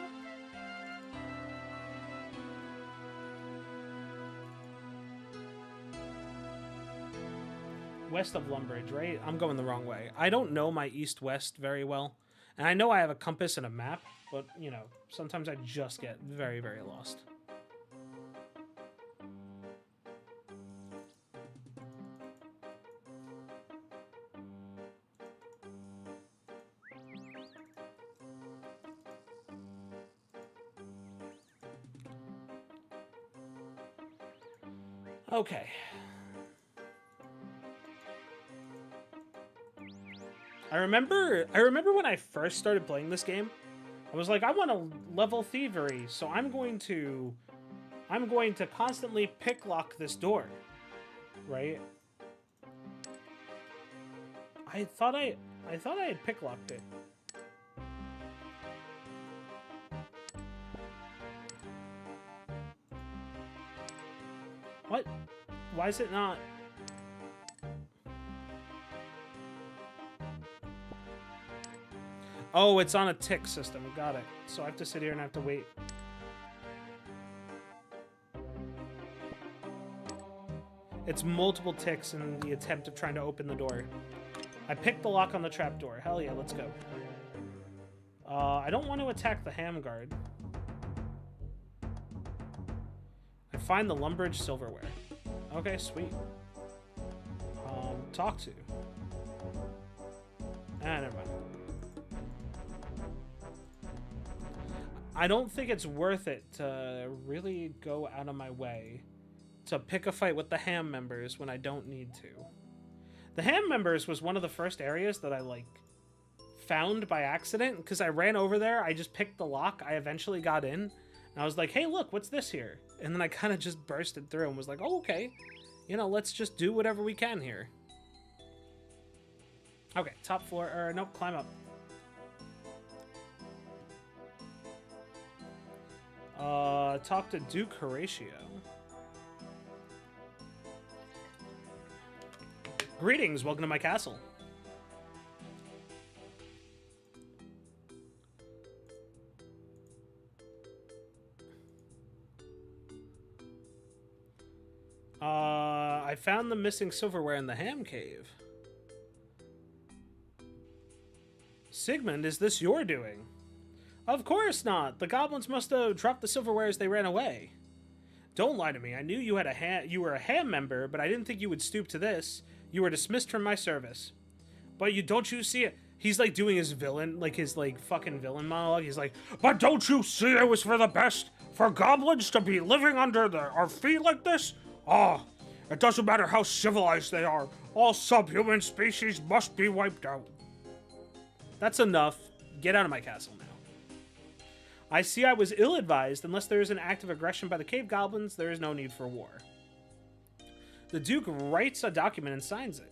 West of Lumbridge, right? I'm going the wrong way. I don't know my east-west very well. And I know I have a compass and a map, but, you know, sometimes I just get very, very lost. Okay. I remember when I first started playing this game, I was like, I want to level thievery, so I'm going to constantly picklock this door, right? I thought I had picklocked it. What? Why is it not? Oh, it's on a tick system. Got it. So I have to sit here and I have to wait. It's multiple ticks in the attempt of trying to open the door. I picked the lock on the trapdoor. Hell yeah, let's go. I don't want to attack the ham guard. I find the Lumbridge silverware. Okay, sweet. Talk to. Ah, never mind. I don't think it's worth it to really go out of my way to pick a fight with the ham members when I don't need to. The ham members was one of the first areas that I, like, found by accident, because I ran over there, I just picked the lock, I eventually got in, and I was like, hey, look, what's this here? And then I kind of just bursted through and was like, oh, okay. You know, let's just do whatever we can here. Okay, top floor, or nope, climb up. Talk to Duke Horatio. Greetings, welcome to my castle. I found the missing silverware in the ham cave. Sigmund, is this your doing? Of course not. The goblins must have dropped the silverware as they ran away. Don't lie to me. I knew you had you were a ham member, but I didn't think you would stoop to this. You were dismissed from my service. But don't you see it? He's like doing his villain, like his like fucking villain monologue. He's like, but don't you see it was for the best for goblins to be living under our feet like this? Ah, it doesn't matter how civilized they are. All subhuman species must be wiped out. That's enough. Get out of my castle now. I see I was ill-advised. Unless there is an act of aggression by the cave goblins, there is no need for war. The Duke writes a document and signs it.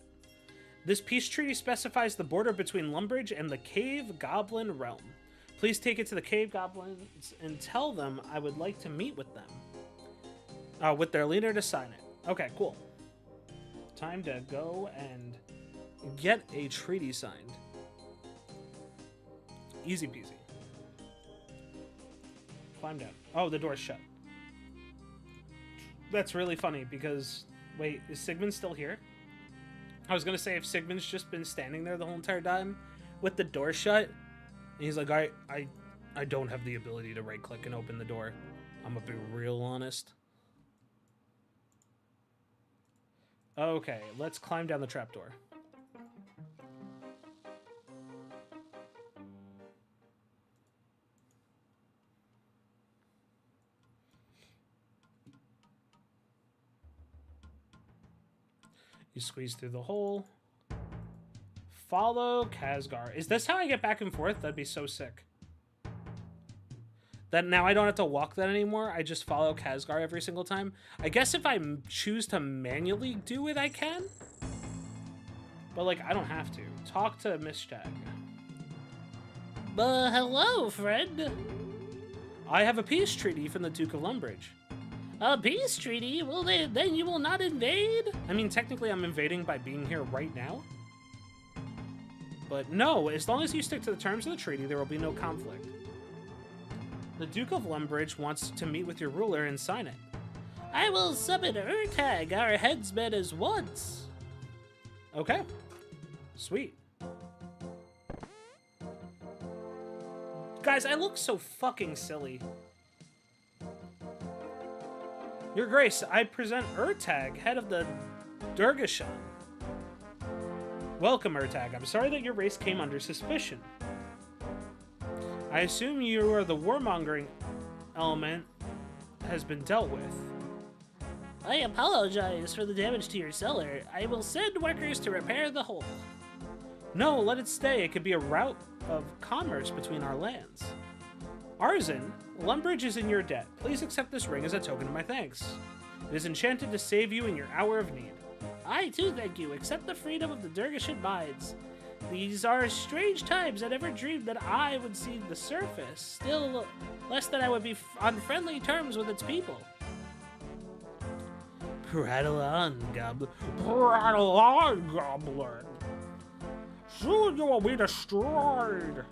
This peace treaty specifies the border between Lumbridge and the cave goblin realm. Please take it to the cave goblins and tell them I would like to meet with them. With their leader to sign it. Okay, cool. Time to go and get a treaty signed. Easy peasy. Climb down. Oh, the door's shut. That's really funny because... Wait, is Sigmund still here? I was gonna say if Sigmund's just been standing there the whole entire time with the door shut, and he's like, I don't have the ability to right-click and open the door. I'm gonna be real honest. Okay, let's climb down the trapdoor. You squeeze through the hole. Follow Khazgar. Is this how I get back and forth? That'd be so sick. That now I don't have to walk that anymore. I just follow Khazgar every single time. I guess if I choose to manually do it, I can. But, like, I don't have to. Talk to Mishtag. Hello, friend. I have a peace treaty from the Duke of Lumbridge. A peace treaty? Well, then you will not invade? I mean, technically I'm invading by being here right now. But no, as long as you stick to the terms of the treaty, there will be no conflict. The Duke of Lumbridge wants to meet with your ruler and sign it. I will summon Urtag, our headsman, as once. Okay. Sweet. Guys, I look so fucking silly. Your Grace, I present Urtag, head of the Durgashan. Welcome, Urtag. I'm sorry that your race came under suspicion. I assume you are the warmongering element has been dealt with. I apologize for the damage to your cellar. I will send workers to repair the hole. No, let it stay. It could be a route of commerce between our lands. Arzin, Lumbridge is in your debt. Please accept this ring as a token of my thanks. It is enchanted to save you in your hour of need. I too thank you. Accept the freedom of the Durgashan mines. These are strange times. I never dreamed that I would see the surface. Still, less that I would be on friendly terms with its people. Prattle on, Goblin. Prattle on, Goblin. Soon you will be destroyed.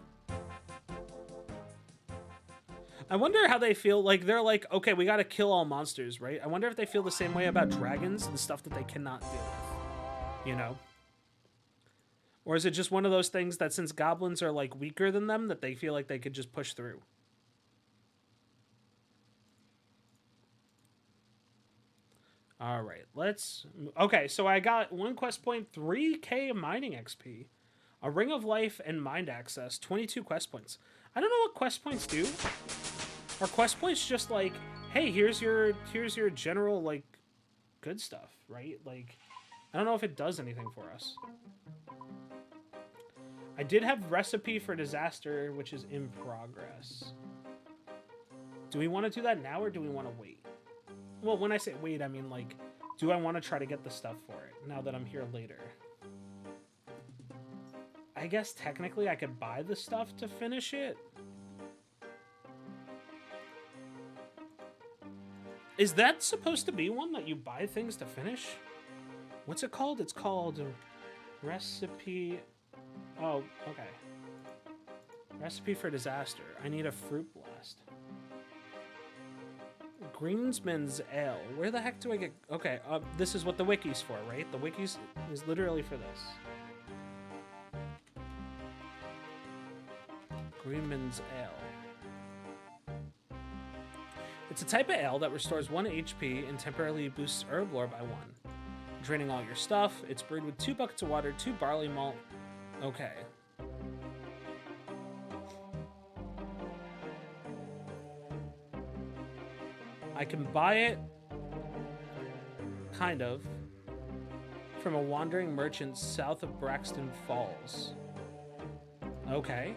I wonder how they feel. Like, they're like, okay, we gotta kill all monsters, right? I wonder if they feel the same way about dragons and stuff that they cannot deal with. You know? Or is it just one of those things that since goblins are, like, weaker than them, that they feel like they could just push through? Alright, let's... Okay, so I got 1 quest point, 3k mining XP, a Ring of Life, and Mind Access, 22 quest points. I don't know what quest points do. Are quest points just like, hey, here's your general, like, good stuff, right? Like, I don't know if it does anything for us. I did have Recipe for Disaster, which is in progress. Do we want to do that now, or do we want to wait? Well, when I say wait, I mean, like, do I want to try to get the stuff for it, now that I'm here later? I guess technically I could buy the stuff to finish it. Is that supposed to be one that you buy things to finish? What's it called? It's called Recipe... Oh, okay. Recipe for Disaster. I need a Fruit Blast. Greensman's Ale. Where the heck do I get... Okay, this is what the wiki's for, right? The wiki's is literally for this. Greenman's Ale. It's a type of ale that restores 1 HP and temporarily boosts herb lore by 1. Draining all your stuff. It's brewed with 2 buckets of water, 2 barley malt. Okay. I can buy it, kind of, from a wandering merchant south of Braxton Falls. Okay.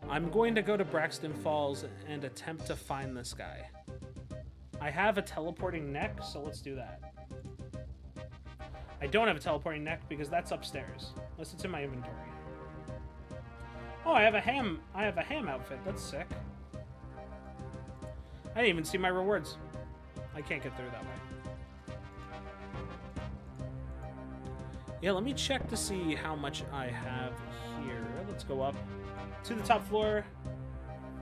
I'm going to go to Braxton Falls and attempt to find this guy. I have a teleporting neck, so let's do that. I don't have a teleporting neck because that's upstairs, unless it's in my inventory. Oh, I have a ham outfit. That's sick. I didn't even see my rewards. I can't get through that way. Yeah, let me check to see how much I have here. Let's go up to the top floor.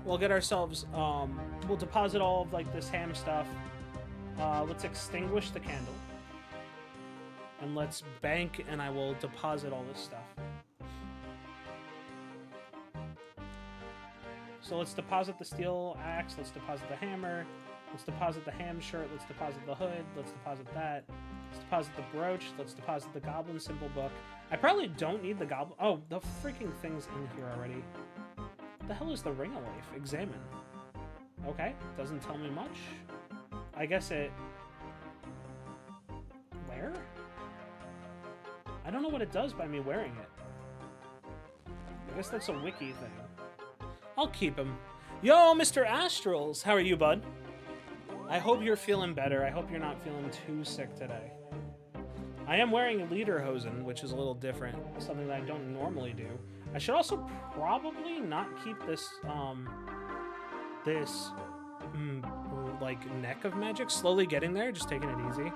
We'll get ourselves, we'll deposit all of, like, this ham stuff. Let's extinguish the candle. And let's bank, and I will deposit all this stuff. So let's deposit the steel axe, let's deposit the hammer, let's deposit the ham shirt, let's deposit the hood, let's deposit that, let's deposit the brooch, let's deposit the goblin symbol book. I probably don't need the goblin... Oh, the freaking thing's in here already. What the hell is the Ring of Life? Examine. Okay, doesn't tell me much. I guess it... Where? I don't know what it does by me wearing it. I guess that's a wiki thing. I'll keep him. Yo, Mr. Astrals! How are you, bud? I hope you're feeling better. I hope you're not feeling too sick today. I am wearing a lederhosen, which is a little different. Something that I don't normally do. I should also probably not keep this, like, neck of magic. Slowly getting there, just taking it easy.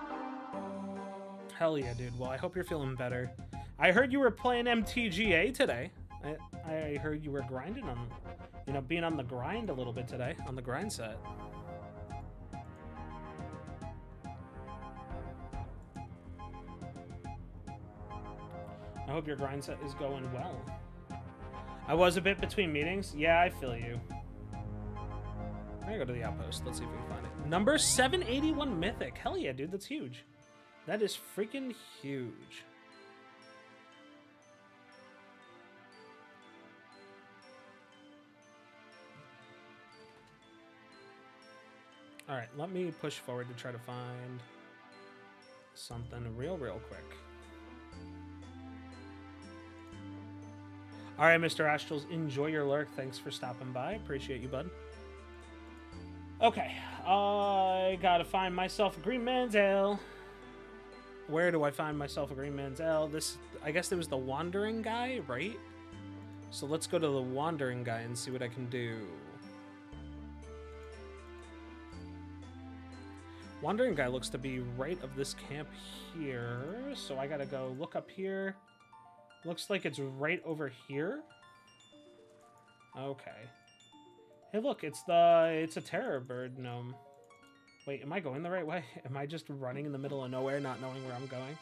Hell yeah, dude. Well, I hope you're feeling better. I heard you were playing MTGA today. I heard you were grinding on, you know, being on the grind a little bit today, on the grind set. I hope your grind set is going well. I was a bit between meetings. Yeah, I feel you. I'm gonna go to the outpost. Let's see if we can find it. Number 781 Mythic. Hell yeah, dude. That's huge. That is freaking huge. All right, let me push forward to try to find something real quick. All right, Mr. Astrals, enjoy your lurk. Thanks for stopping by. Appreciate you, bud. Okay, I gotta find myself a Green Man's Ale. Where do I find myself a Green Man's Ale? This, I guess there was the Wandering Guy, right? So let's go to the Wandering Guy and see what I can do. Wandering Guy looks to be right of this camp here. So I gotta go look up here. Looks like it's right over here. Okay. Hey, look, it's a terror bird gnome. Wait, am I going the right way? Am I just running in the middle of nowhere, not knowing where I'm going?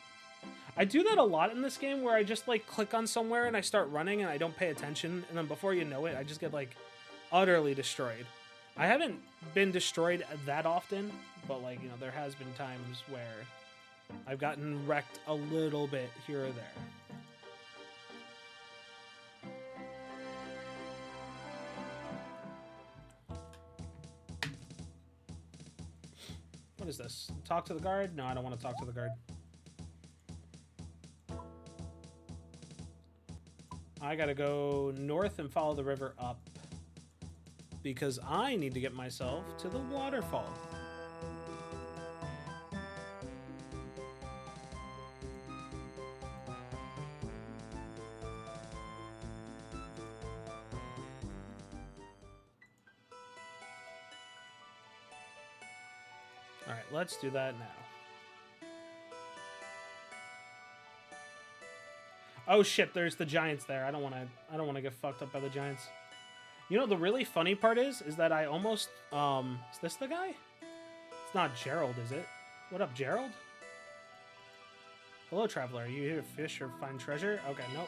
I do that a lot in this game, where I just, like, click on somewhere and I start running and I don't pay attention, and then before you know it, I just get, like, utterly destroyed. I haven't been destroyed that often, but, like, you know, there has been times where I've gotten wrecked a little bit here or there. What is this? Talk to the guard? No, I don't want to talk to the guard. I gotta go north and follow the river up, because I need to get myself to the waterfall. let's do that now. Oh shit, there's the giants there. I don't want to get fucked up by the giants. You know, the really funny part is that I almost, is this the guy? It's not Gerald, is it? What up, Gerald? Hello, traveler. Are you here to fish or find treasure? Okay, nope.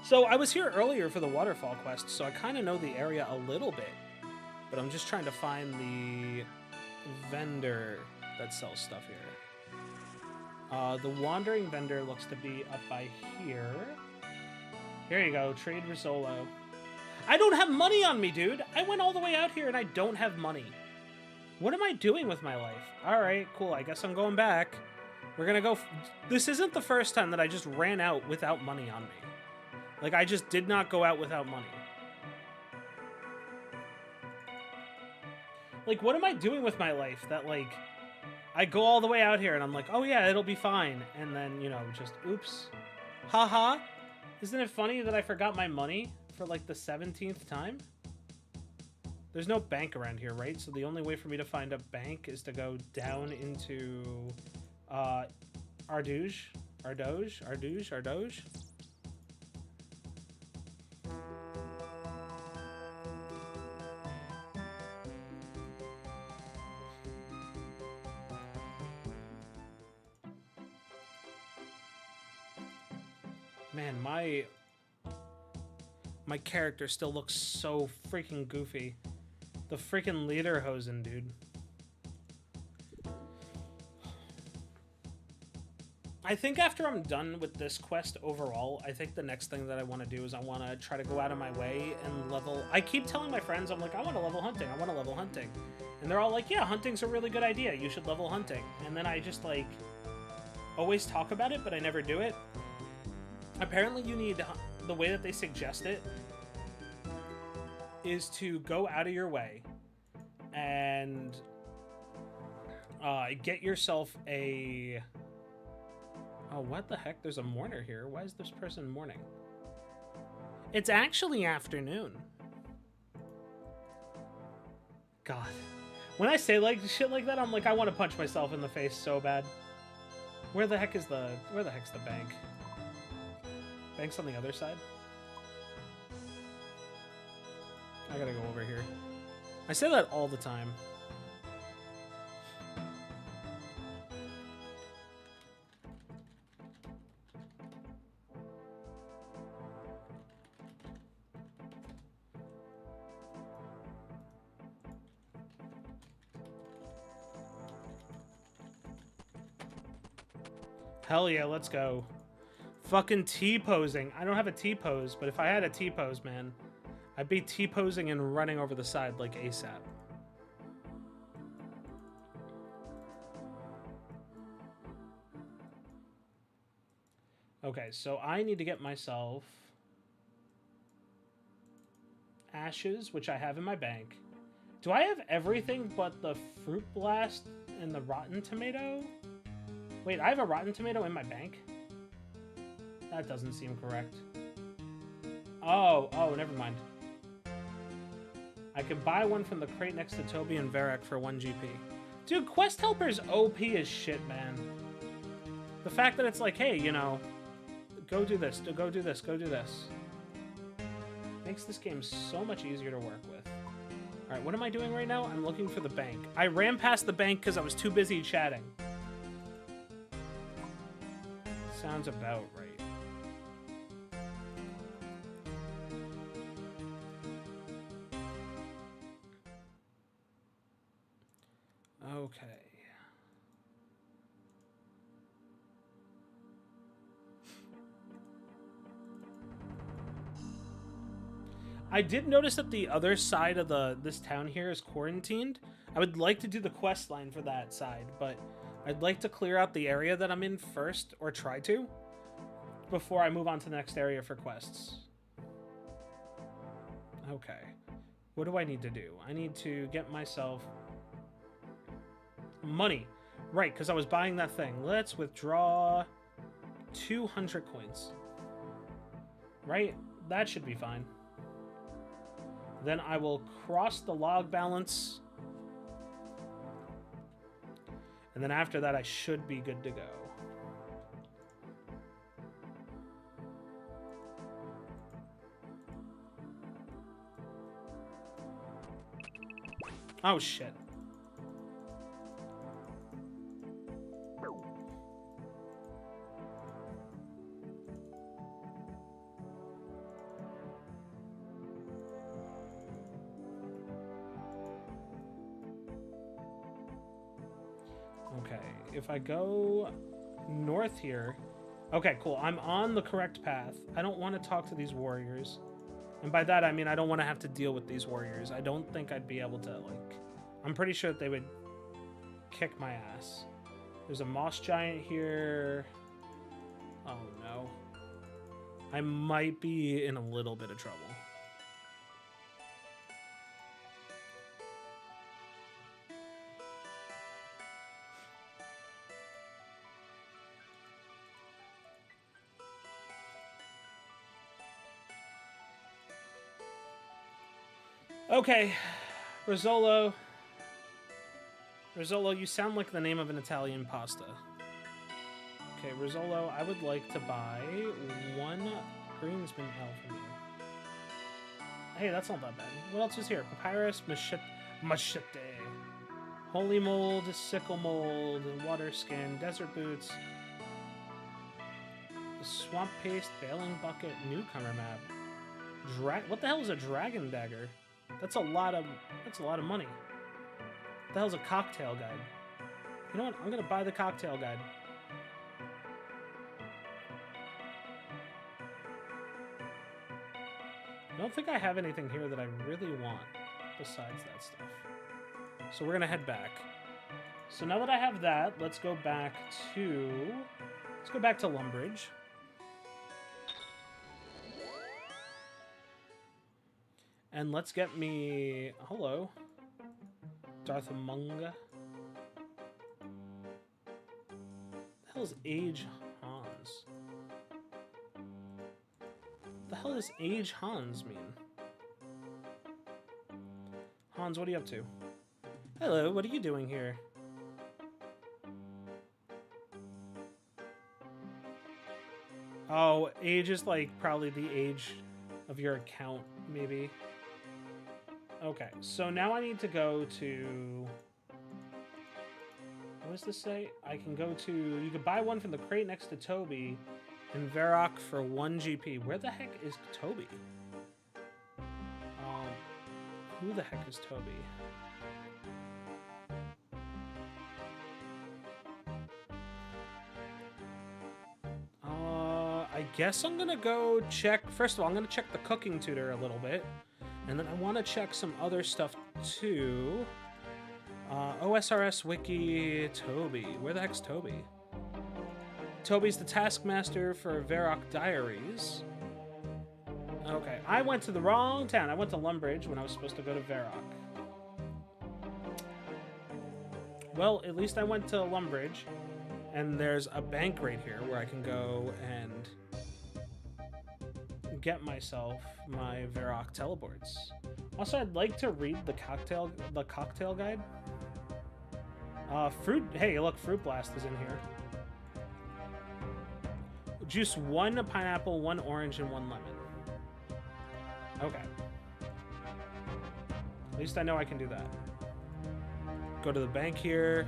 So I was here earlier for the waterfall quest, so I kind of know the area a little bit. But I'm just trying to find the vendor that sells stuff here. The wandering vendor looks to be up by here. Here you go, trade Rizzolo. I don't have money on me, dude! I went all the way out here and I don't have money. What am I doing with my life? Alright, cool, I guess I'm going back. We're gonna go... This isn't the first time that I just ran out without money on me. Like, I just did not go out without money. Like, what am I doing with my life that, like... I go all the way out here and I'm like, oh yeah, it'll be fine. And then, you know, just, oops. Haha. Isn't it funny that I forgot my money for like the 17th time? There's no bank around here, right? So the only way for me to find a bank is to go down into Ardouge. Man, my character still looks so freaking goofy. The freaking lederhosen, dude. I think after I'm done with this quest overall, I think the next thing that I want to do is I want to try to go out of my way and level... I keep telling my friends, I'm like, I want to level hunting, I want to level hunting. And they're all like, yeah, hunting's a really good idea, you should level hunting. And then I just, like, always talk about it, but I never do it. Apparently you need, the way that they suggest it is to go out of your way and get yourself a... Oh, what the heck? There's a mourner here. Why is this person mourning? It's actually afternoon. God. When I say like shit like that, I'm like, I want to punch myself in the face so bad. Where the heck's the bank? Bank's on the other side. I gotta go over here. I say that all the time. Hell yeah, let's go. Fucking T-posing. I don't have a T-pose, but if I had a T-pose, man, I'd be T-posing and running over the side like ASAP. Okay, so I need to get myself ashes, which I have in my bank. Do I have everything but the fruit blast and the rotten tomato? Wait, I have a rotten tomato in my bank? That doesn't seem correct. Oh, never mind. I can buy one from the crate next to Toby and Varric for 1 GP. Dude, Quest Helper's OP as shit, man. The fact that it's like, hey, you know, go do this, go do this, go do this. Makes this game so much easier to work with. Alright, what am I doing right now? I'm looking for the bank. I ran past the bank because I was too busy chatting. Sounds about right. Okay. I did notice that the other side of this town here is quarantined. I would like to do the quest line for that side, but I'd like to clear out the area that I'm in first, or try to, before I move on to the next area for quests. Okay. What do I need to do? I need to get myself money. Right, because I was buying that thing. Let's withdraw 200 coins. Right? That should be fine. Then I will cross the log balance. And And then after that, I should be good to go. Oh, shit. Okay, if I go north here... Okay, cool. I'm on the correct path. I don't want to talk to these warriors. And by that, I mean I don't want to have to deal with these warriors. I don't think I'd be able to, like... I'm pretty sure that they would kick my ass. There's a moss giant here. Oh, no. I might be in a little bit of trouble. Okay, Rizzolo. Rizzolo, you sound like the name of an Italian pasta. Okay, Rizzolo, I would like to buy 1 greensman ale from you. Hey, that's not that bad. What else is here? Papyrus, machete, holy mold, sickle mold, water skin, desert boots, swamp paste, bailing bucket, newcomer map. What the hell is a dragon dagger? That's a lot of money. What the hell's a cocktail guide? You know what? I'm gonna buy the cocktail guide. I don't think I have anything here that I really want besides that stuff. So we're gonna head back. So now that I have that, let's go back to Lumbridge. And let's get me... Hello. Darth Munga. The hell is Age Hans? The hell does Age Hans mean? Hans, what are you up to? Hello, what are you doing here? Oh, age is like probably the age of your account, maybe. Okay, so now I need to go to... What does this say? I can go to... You can buy one from the crate next to Toby in Varrock for 1 GP. Where the heck is Toby? Who the heck is Toby? I guess I'm gonna go check... First of all, I'm gonna check the cooking tutor a little bit. And then I want to check some other stuff too. OSRS Wiki, Toby. Where the heck's Toby? Toby's the taskmaster for Varrock Diaries. Okay, I went to the wrong town. I went to Lumbridge when I was supposed to go to Varrock. Well, at least I went to Lumbridge. And there's a bank right here where I can go and get myself my Varrock teleports. Also, I'd like to read the cocktail guide. Hey, look, Fruit Blast is in here. Juice 1 pineapple, 1 orange, and 1 lemon. Okay. At least I know I can do that. Go to the bank here.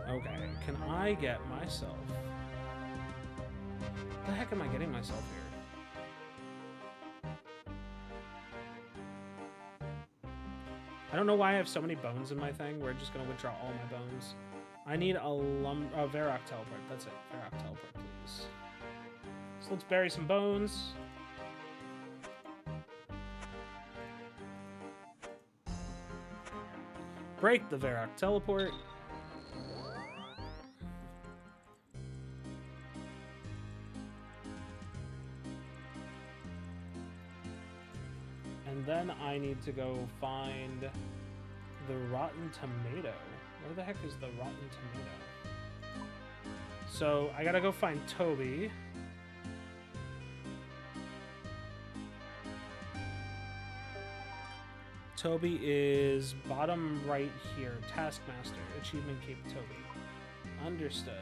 Okay, can I get myself... What the heck am I getting myself here? I don't know why I have so many bones in my thing. We're just going to withdraw all my bones. I need a Varrock teleport. That's it. Varrock teleport, please. So let's bury some bones. Break the Varrock teleport. And then I need to go find the rotten tomato. Where the heck is the rotten tomato? So I gotta go find Toby. Toby is bottom right here. Taskmaster. Achievement Cape Toby. Understood.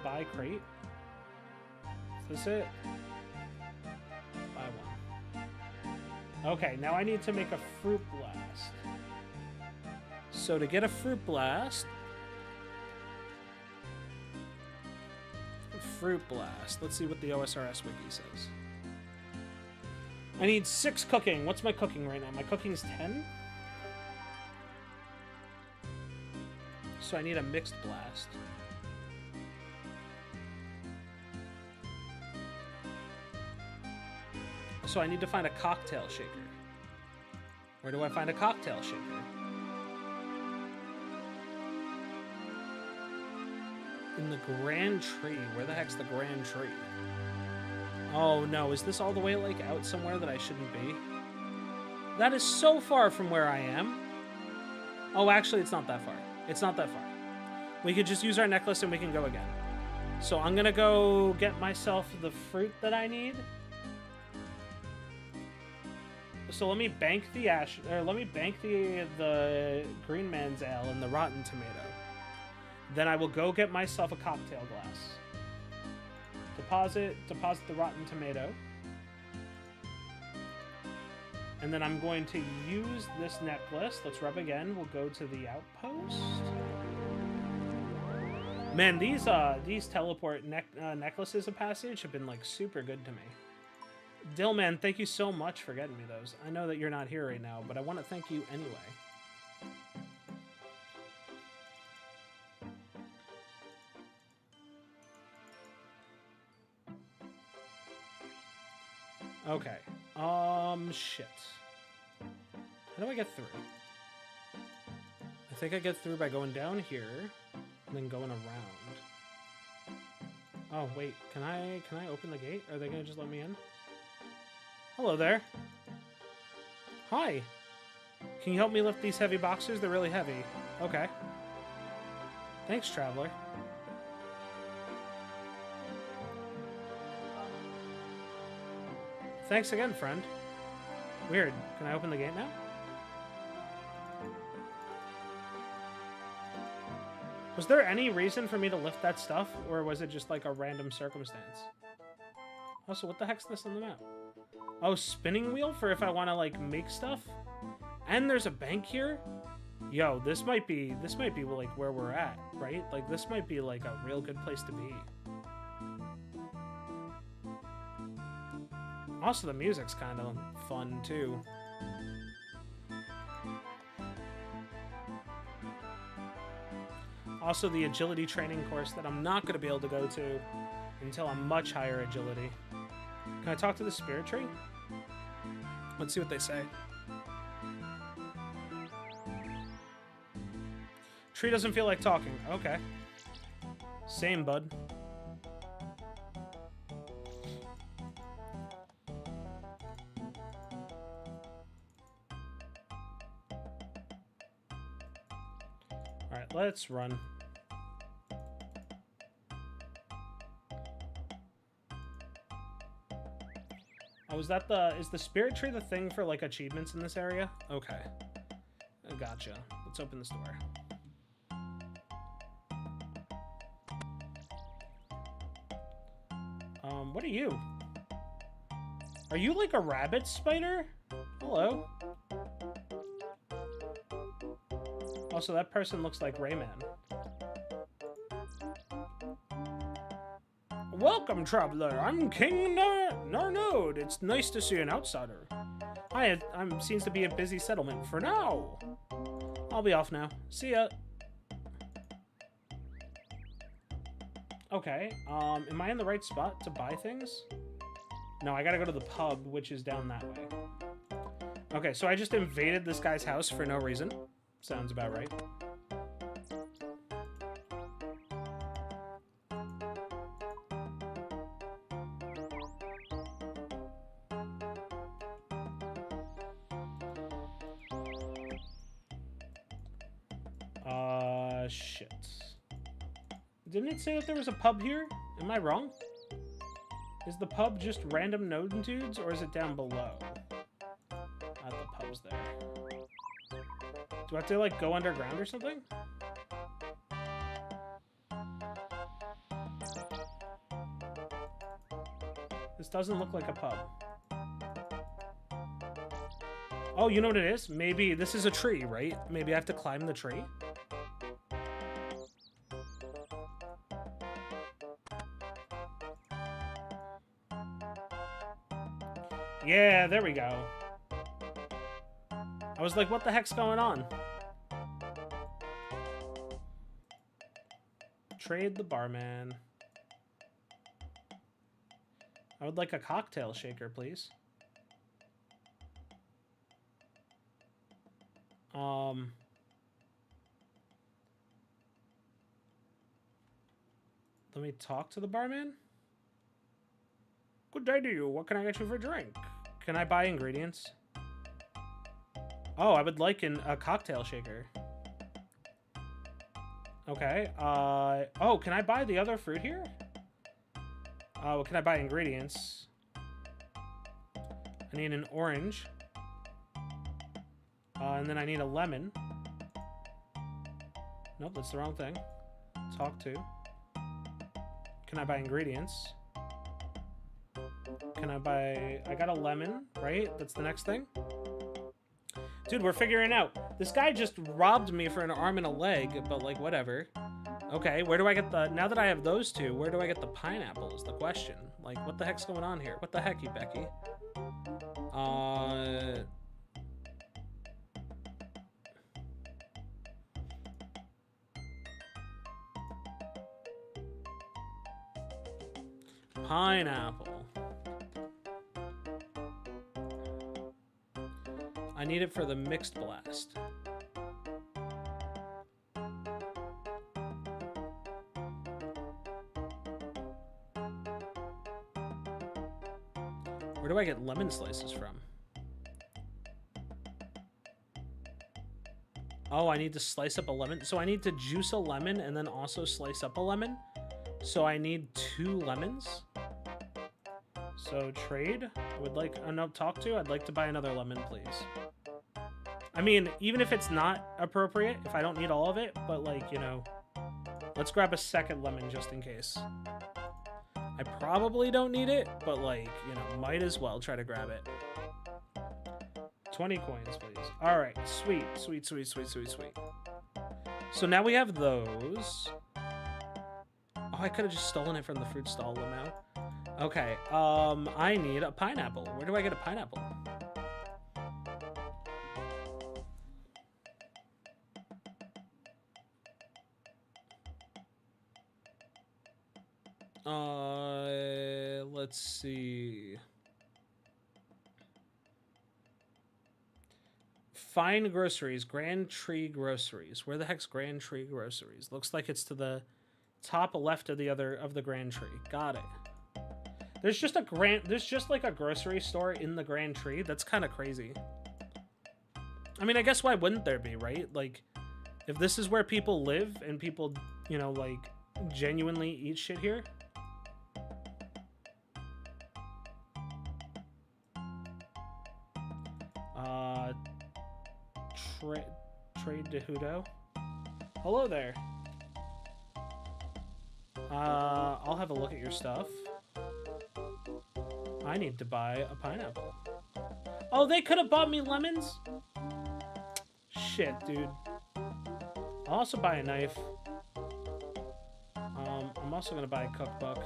Buy crate. Is this it? Buy one. Okay, now I need to make a fruit blast. So to get a fruit blast... Let's see what the OSRS wiki says. I need 6 cooking. What's my cooking right now? My cooking's 10? So I need a mixed blast. So I need to find a cocktail shaker. Where do I find a cocktail shaker? In the Grand Tree. Where the heck's the Grand Tree? Oh no, is this all the way like out somewhere that I shouldn't be? That is so far from where I am. Oh, actually it's not that far. It's not that far. We could just use our necklace and we can go again. So I'm gonna go get myself the fruit that I need. So let me bank the the Green Man's Ale and the Rotten Tomato. Then I will go get myself a cocktail glass. Deposit the Rotten Tomato. And then I'm going to use this necklace. Let's rub again. We'll go to the outpost. Man, these teleport necklaces of passage have been like super good to me. Dillman, thank you so much for getting me those. I know that you're not here right now, but I want to thank you anyway. Okay. Shit. How do I get through? I think I get through by going down here and then going around. Oh, wait. Can I open the gate? Are they gonna just let me in? Hello there. Hi. Can you help me lift these heavy boxes? They're really heavy. Okay. Thanks, traveler. Thanks again, friend. Weird. Can I open the gate now? Was there any reason for me to lift that stuff, or was it just like a random circumstance? Also, what the heck's this on the map? Oh, spinning wheel for if I want to like make stuff? And there's a bank here? Yo, this might be like where we're at, right? Like this might be like a real good place to be. Also, the music's kind of fun, too. Also, the agility training course that I'm not going to be able to go to until I'm much higher agility. Can I talk to the spirit tree? Let's see what they say. Tree doesn't feel like talking. Okay. Same, bud. Alright, let's run. Oh, is the spirit tree the thing for like achievements in this area? Okay. Gotcha. Let's open this door. What are you? Are you like a rabbit spider? Hello. Also, that person looks like Rayman. Welcome, traveler. I'm King Narnode. It's nice to see an outsider. Seems to be a busy settlement for now. I'll be off now. See ya. Okay, am I in the right spot to buy things? No, I gotta go to the pub, which is down that way. Okay, so I just invaded this guy's house for no reason. Sounds about right. Shit. Didn't it say that there was a pub here? Am I wrong? Is the pub just random gnome dudes, or is it down below? The pub's there. Do I have to, like, go underground or something? This doesn't look like a pub. Oh, you know what it is? Maybe this is a tree, right? Maybe I have to climb the tree? Yeah, there we go. I was like, what the heck's going on? Trade the barman. I would like a cocktail shaker, please. Let me talk to the barman. Good day to you. What can I get you for a drink? Can I buy ingredients? Oh, I would like a cocktail shaker. Okay. Oh, can I buy the other fruit here? Oh, can I buy ingredients? I need an orange. And then I need a lemon. Nope, that's the wrong thing. Talk to. Can I buy ingredients? Can I buy... I got a lemon, right? That's the next thing. Dude, we're figuring out. This guy just robbed me for an arm and a leg, but, like, whatever. Okay, where do I get the... Now that I have those two, where do I get the pineapple is the question. Like, what the heck's going on here? What the heck, you Becky? Pineapple. I need it for the mixed blast. Where do I get lemon slices from? Oh, I need to slice up a lemon. So I need to juice a lemon and then also slice up a lemon. So I need 2 lemons. So trade. I would like talk to. I'd like to buy another lemon, please. I mean, even if it's not appropriate, if I don't need all of it, but like, you know, let's grab a second lemon just in case. I probably don't need it, but like, you know, might as well try to grab it. 20 coins, please. All right, sweet, sweet, sweet, sweet, sweet, sweet. So now we have those. Oh, I could have just stolen it from the fruit stall, Limo. Okay, I need a pineapple. Where do I get a pineapple? Let's see. Fine Groceries, Grand Tree Groceries. Where the heck's Grand Tree Groceries? Looks like it's to the top left of the Grand Tree. Got it. There's just like a grocery store in the Grand Tree. That's kind of crazy. I mean, I guess why wouldn't there be, right? Like, if this is where people live and people, you know, like, genuinely eat shit here. Trade to Hudo. Hello there. I'll have a look at your stuff. I need to buy a pineapple. Oh, they could have bought me lemons? Shit, dude. I'll also buy a knife. I'm also gonna buy a cookbook.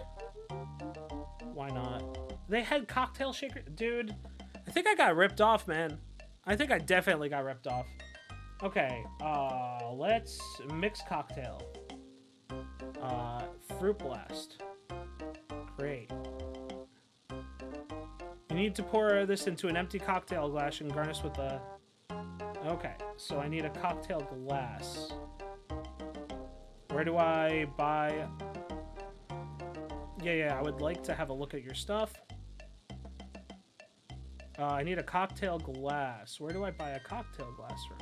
Why not? They had cocktail shaker? Dude, I think I got ripped off, man. I think I definitely got ripped off. Okay, let's mix cocktail. Fruit blast. Great. You need to pour this into an empty cocktail glass and garnish with a... Okay, so I need a cocktail glass. Where do I buy... Yeah, I would like to have a look at your stuff. I need a cocktail glass. Where do I buy a cocktail glass from?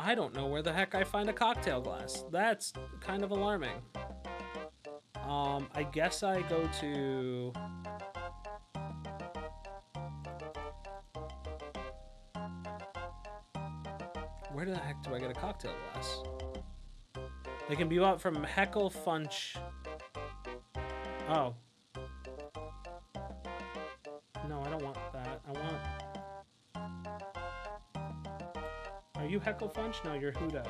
I don't know where the heck I find a cocktail glass. That's kind of alarming. I guess I go to... Where the heck do I get a cocktail glass? They can be bought from Heckle Funch. Oh. No, I don't want that. I want... Are you Heckle Funch? No, you're Hudo.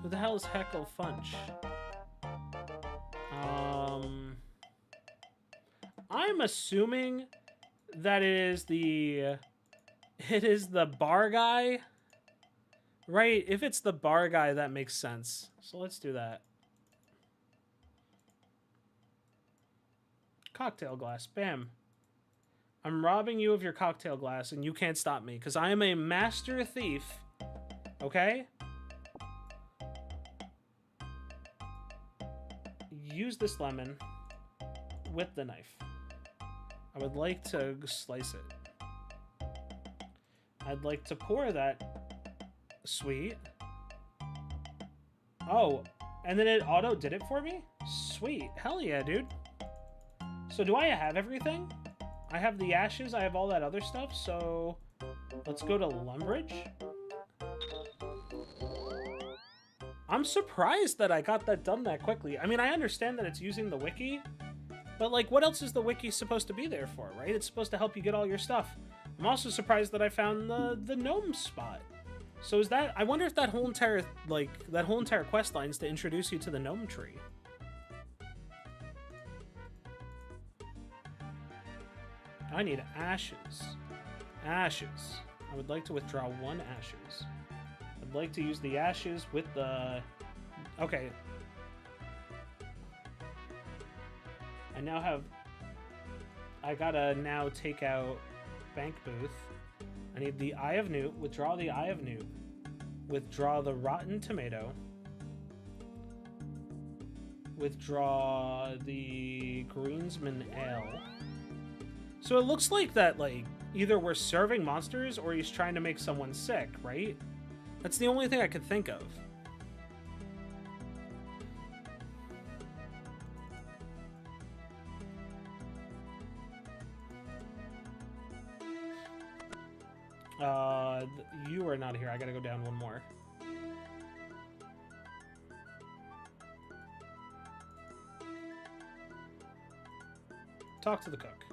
Who the hell is Heckle Funch? I'm assuming that it is the bar guy. Right, if it's the bar guy, that makes sense. So let's do that. Cocktail glass, bam. I'm robbing you of your cocktail glass and you can't stop me because I am a master thief. Okay? Use this lemon with the knife. I would like to slice it. I'd like to pour that. Sweet. Oh, and then it auto did it for me? Sweet. Hell yeah, dude. So do I have everything? I have the ashes, I have all that other stuff, so let's go to Lumbridge. I'm surprised that I got that done that quickly. I mean, I understand that it's using the wiki, but like, what else is the wiki supposed to be there for, right? It's supposed to help you get all your stuff. I'm also surprised that I found the gnome spot. So is that, I wonder if that whole entire, like, that whole entire quest line is to introduce you to the gnome tree. I need ashes. Ashes. I would like to withdraw 1 ashes. I'd like to use the ashes with the... Okay. I now have... I gotta now take out Bank Booth. I need the Eye of Newt. Withdraw the Eye of Newt. Withdraw the Rotten Tomato. Withdraw the Greensman Ale. So it looks like that, like, either we're serving monsters or he's trying to make someone sick, right? That's the only thing I could think of. You are not here. I gotta go down 1 more. Talk to the cook.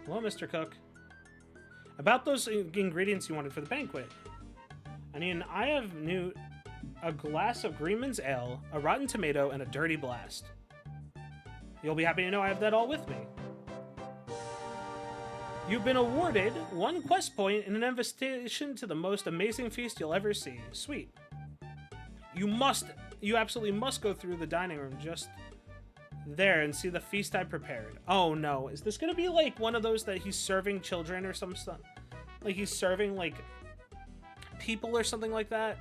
Hello, Mr. Cook. About those ingredients you wanted for the banquet. I need an Eye of Newt, a glass of Greenman's Ale, a Rotten Tomato, and a Dirty Blast. You'll be happy to know I have that all with me. You've been awarded 1 quest point and an invitation to the most amazing feast you'll ever see. Sweet. You absolutely must go through the dining room just there and see the feast I prepared. Oh no, is this gonna be like one of those that he's serving children or some stuff? Like he's serving like people or something like that?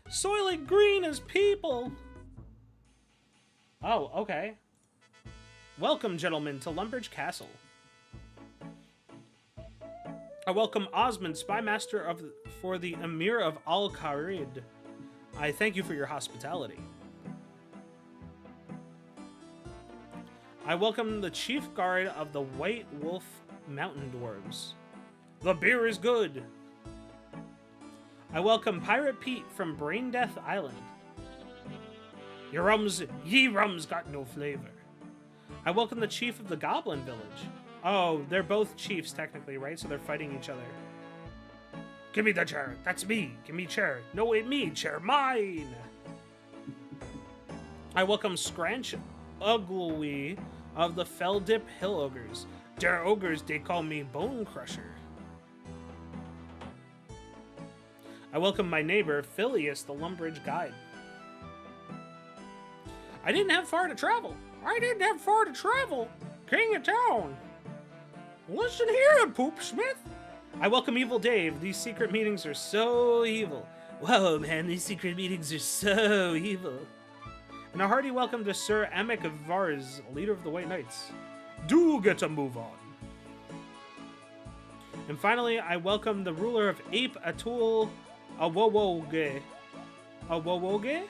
Soylent Green as people! Oh, okay. Welcome, gentlemen, to Lumbridge Castle. I welcome Osmond, Spymaster for the Emir of Al-Qarid. I thank you for your hospitality. I welcome the Chief Guard of the White Wolf Mountain Dwarves. The beer is good. I welcome Pirate Pete from Brain Death Island. Ye rums got no flavor. I welcome the Chief of the Goblin Village. Oh, they're both chiefs technically, right? So they're fighting each other. Give me the chair. That's me. Give me chair. No, it me. Chair mine. I welcome Scranch Ugly of the Fell Dip Hill Ogres. Der ogres, they call me Bone Crusher. I welcome my neighbor, Phileas, the Lumbridge Guide. I didn't have far to travel. King of town. Listen here, Poop Smith. I welcome Evil Dave. These secret meetings are so evil. Whoa, man, these secret meetings are so evil. And a hearty welcome to Sir Amic of Vars, leader of the White Knights. Do get a move on. And finally, I welcome the ruler of Ape Atul Awowoge. Awowoge?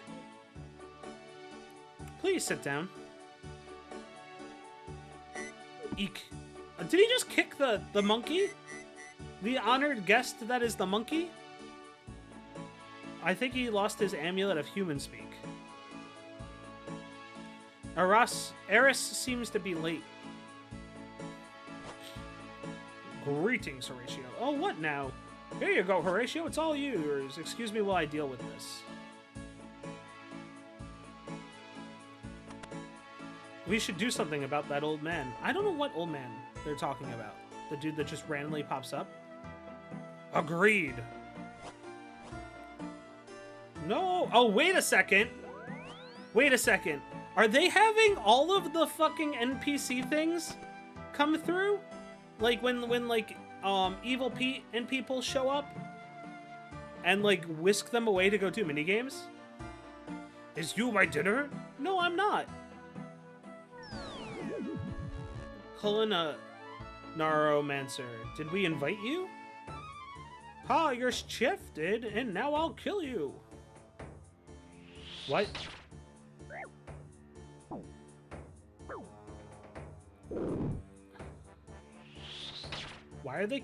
Please sit down. Eek. Did he just kick the monkey? The honored guest that is the monkey? I think he lost his amulet of human speak. Eris seems to be late. Greetings, Horatio. Oh, what now? Here you go, Horatio. It's all yours. Excuse me while I deal with this. We should do something about that old man. I don't know what old man they're talking about. The dude that just randomly pops up? Agreed. No. Oh, wait a second. Wait a second. Are they having all of the fucking NPC things come through? Like when like Evil Pete and people show up and like whisk them away to go do minigames? Is you my dinner? No, I'm not. Naromancer, did we invite you? Ha, your chef did, and now I'll kill you. What? Why are they?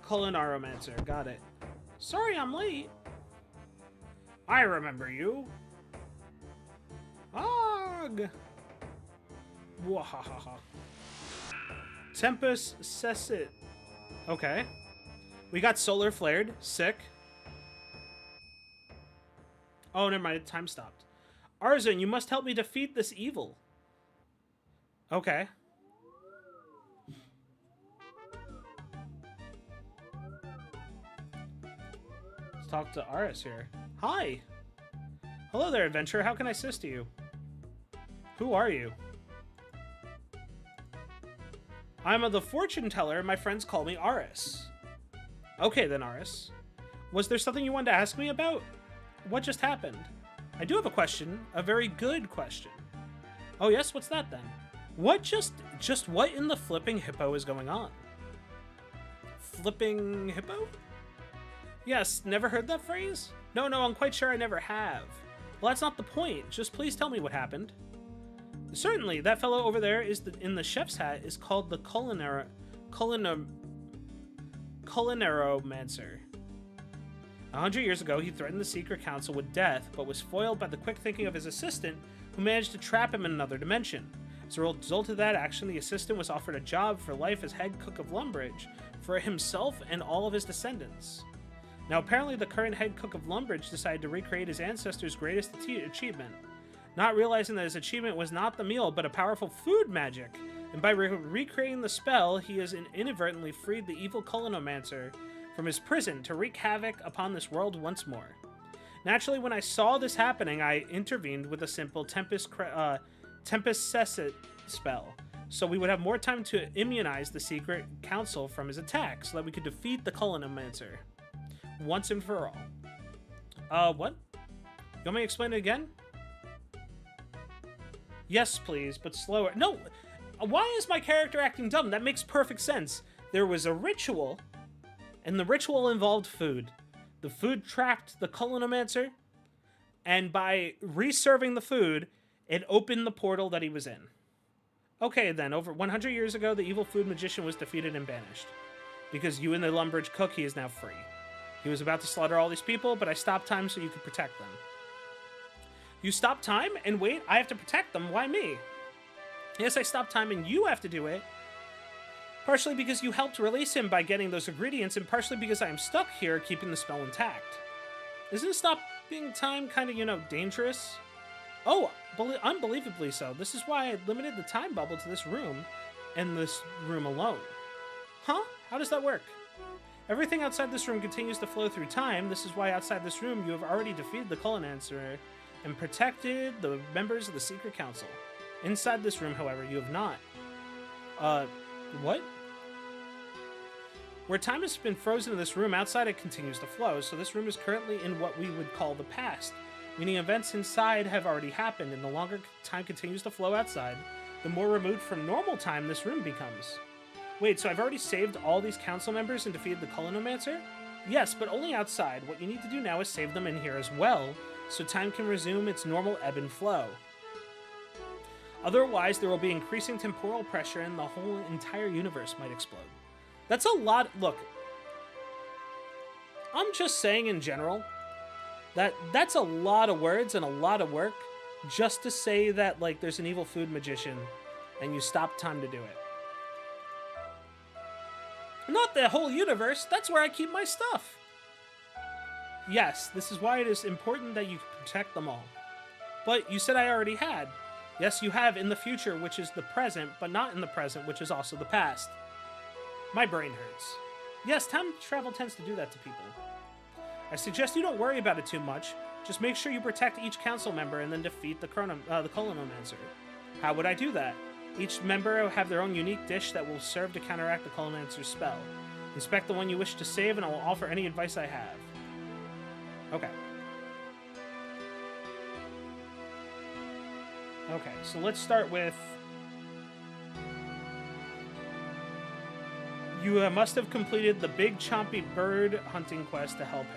Culinaromancer, got it. Sorry I'm late. I remember you. Ugh. Wahahaha. Tempest Cessit. Okay. We got solar flared. Sick. Oh, never mind. Time stopped. Arzin, you must help me defeat this evil. Okay. Let's talk to Aris here. Hi. Hello there, adventurer. How can I assist you? Who are you? I'm the fortune teller. My friends call me Aris. Okay then, Aris. Was there something you wanted to ask me about? What just happened? I do have a question. A very good question. Oh yes? What's that then? What just what in the flipping hippo is going on? Flipping hippo? Yes, never heard that phrase? No, I'm quite sure I never have. Well, that's not the point. Just please tell me what happened. Certainly, that fellow over there is in the chef's hat is called the Culinaromancer. 100 years ago, he threatened the secret council with death, but was foiled by the quick thinking of his assistant, who managed to trap him in another dimension. As a result of that action, the assistant was offered a job for life as head cook of Lumbridge for himself and all of his descendants. Now, apparently, the current head cook of Lumbridge decided to recreate his ancestors' greatest achievement, not realizing that his achievement was not the meal, but a powerful food magic. And by recreating the spell, he has inadvertently freed the evil Culinaromancer from his prison to wreak havoc upon this world once more. Naturally, when I saw this happening, I intervened with a simple Tempest Cessit spell, so we would have more time to immunize the secret council from his attack, so that we could defeat the Culinaromancer once and for all. What? You want me to explain it again? Yes, please, but slower. No! Why is my character acting dumb? That makes perfect sense. There was a ritual, and the ritual involved food. The food trapped the Culinaromancer, and by reserving the food, it opened the portal that he was in. Okay, then, over 100 years ago, the evil food magician was defeated and banished. Because you and the Lumbridge cook, he is now free. He was about to slaughter all these people, but I stopped time so you could protect them. You stop time? And wait, I have to protect them? Why me? Yes, I stopped time and you have to do it. Partially because you helped release him by getting those ingredients, and partially because I am stuck here keeping the spell intact. Isn't stopping time kind of, dangerous? Oh, unbelievably so. This is why I limited the time bubble to this room, and this room alone. Huh? How does that work? Everything outside this room continues to flow through time. This is why outside this room you have already defeated the Culinaromancer and protected the members of the Secret Council. Inside this room, however, you have not. What? Where time has been frozen in this room, outside it continues to flow, so this room is currently in what we would call the past, meaning events inside have already happened, and the longer time continues to flow outside, the more removed from normal time this room becomes. Wait, so I've already saved all these council members and defeated the Colonomancer? Yes, but only outside. What you need to do now is save them in here as well, so time can resume its normal ebb and flow. Otherwise, there will be increasing temporal pressure and the whole entire universe might explode. That's a lot. Look, I'm just saying in general that that's a lot of words and a lot of work just to say that, like, there's an evil food magician and you stop time to do it. Not the whole universe. That's where I keep my stuff. Yes, this is why it is important that you protect them all. But you said I already had. Yes, you have in the future, which is the present, but not in the present, which is also the past. My brain hurts. Yes, time travel tends to do that to people. I suggest you don't worry about it too much. Just make sure you protect each council member and then defeat the Colonomancer. How would I do that? Each member will have their own unique dish that will serve to counteract the Colonomancer's spell. Inspect the one you wish to save, and I will offer any advice I have. Okay. Okay, so let's start with... You must have completed the Big Chompy Bird hunting quest to help him.